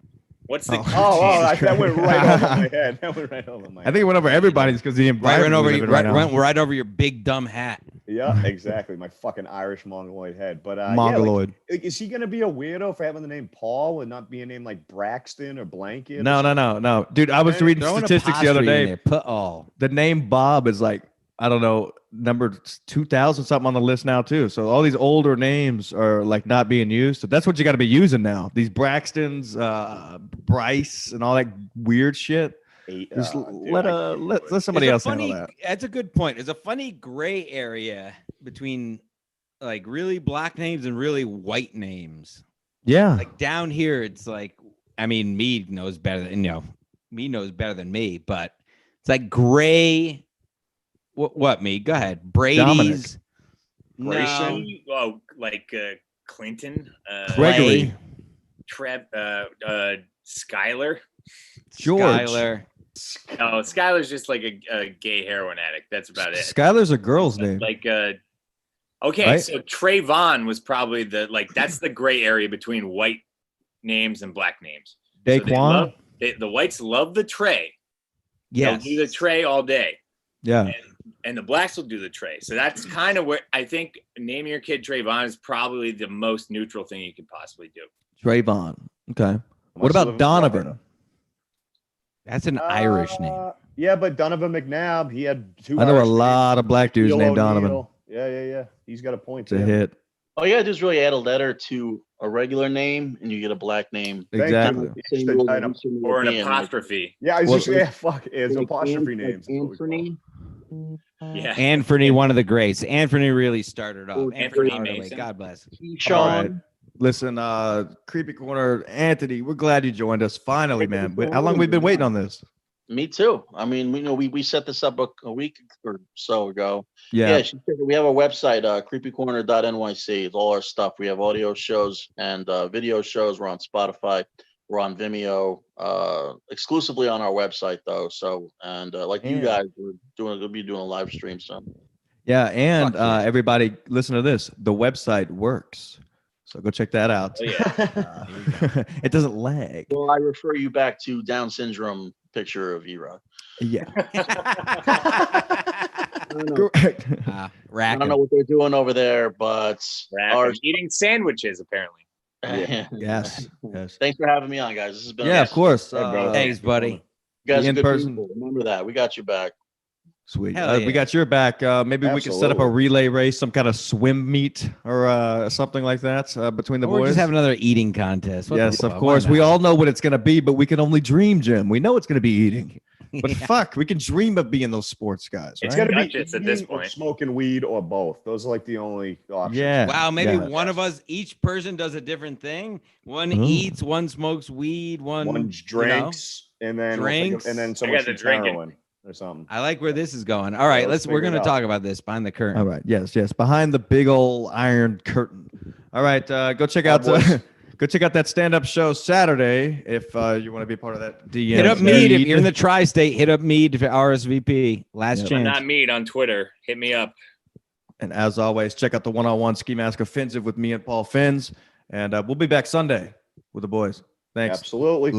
What's the That went right over my head. That went right over my I head. think it went over everybody's because the Right, environment we live in right now. went right over your big dumb hat. Yeah, exactly. My fucking Irish mongoloid head. But yeah, like, Mongoloid. is he gonna be a weirdo for having the name Paul and not be a name like Braxton or Blanket? No. Dude, I was reading Throw an statistics the other apostrophe in day. there, put all. The name Bob is like, I don't know, number 2,000 something on the list now too. So all these older names are like not being used. So that's what you got to be using now. These Braxtons, Bryce, and all that weird shit. Just Dude, let I can't do it. let somebody There's else a handle funny, that. That's a good point. There's a funny gray area between like really black names and really white names. Yeah. Like down here, it's like, I mean, me knows better than me knows better than me, but it's like gray. What me? Go ahead. Brady's. No. Grayson? Oh, like Clinton, Gregory. Trev, Skyler. George. Skyler. No, Skyler's just like a gay heroin addict. That's about it. Skylar's a girl's name. Like okay, Right? so Trayvon was probably that's the gray area between white names and black names. So Daquan. the whites love the Trey. Yes. They'll do the Trey all day. Yeah. And the blacks will do the Trey. So that's kind of where I think naming your kid Trayvon is probably the most neutral thing you could possibly do. Trayvon. Okay. Must What live about in Donovan? Florida. That's an Irish name. Yeah, but Donovan McNabb, he had 2. I know a Irish lot names. of black dudes Shaquille named Donovan. O'Neal. Yeah. He's got a point. It's a too. hit. All you gotta do is really add a letter to a regular name, and you get a black name. Thank you. Exactly. Just a item. Or an apostrophe. Yeah, I was Well, just fuck. It's apostrophe names. Anthony. Yeah. Anthony, one of the greats. Anthony really started off. Anthony Hardaway, Mason. God bless. Sean. Listen, Creepy Corner, Anthony, we're glad you joined us finally, man. How long have we been waiting on this? Me too. I mean, we set this up a week or so ago. Yeah. She said we have a website, creepycorner.nyc. It's all our stuff. We have audio shows and video shows. We're on Spotify. We're on Vimeo, exclusively on our website though. So, and like you guys, we'll be doing a live stream soon. Yeah, and everybody, listen to this. The website works. So go check that out. Oh, yeah. It doesn't lag. Well, I refer you back to Down syndrome picture of Era. Yeah. I Rackham. don't know what they're doing over there, but Eating sandwiches apparently. Yes. Thanks for having me on, guys. This has been of course. Thanks, buddy. You guys are in good person. people. Remember that. We got your back. Sweet. Hell yeah. We got your back. Maybe we can set up a relay race, some kind of swim meet or something like that between the boys. Just have another eating contest. Yes, of course. We all know what it's going to be, but we can only dream, Jim. We know it's going to be eating. But fuck, we can dream of being those sports guys. It's right? got to be at this point. Smoking weed or both. Those are like the only options. Yeah. Wow, maybe one of us, each person does a different thing. One eats, one smokes weed, one drinks, and then someone shoots heroin or something. I like where this is going. All right, we're going to talk about this behind the curtain. All right. Yes. Behind the big old iron curtain. All right. Go check out go check out that stand-up show Saturday if you want to be a part of that. Hit up Mead if you're in the tri-state. Hit up Mead for RSVP. Last chance. I'm not Mead on Twitter. Hit me up. And as always, check out the one-on-one Ski Mask Offensive with me and Paul Finns. And we'll be back Sunday with the boys. Thanks. Absolutely.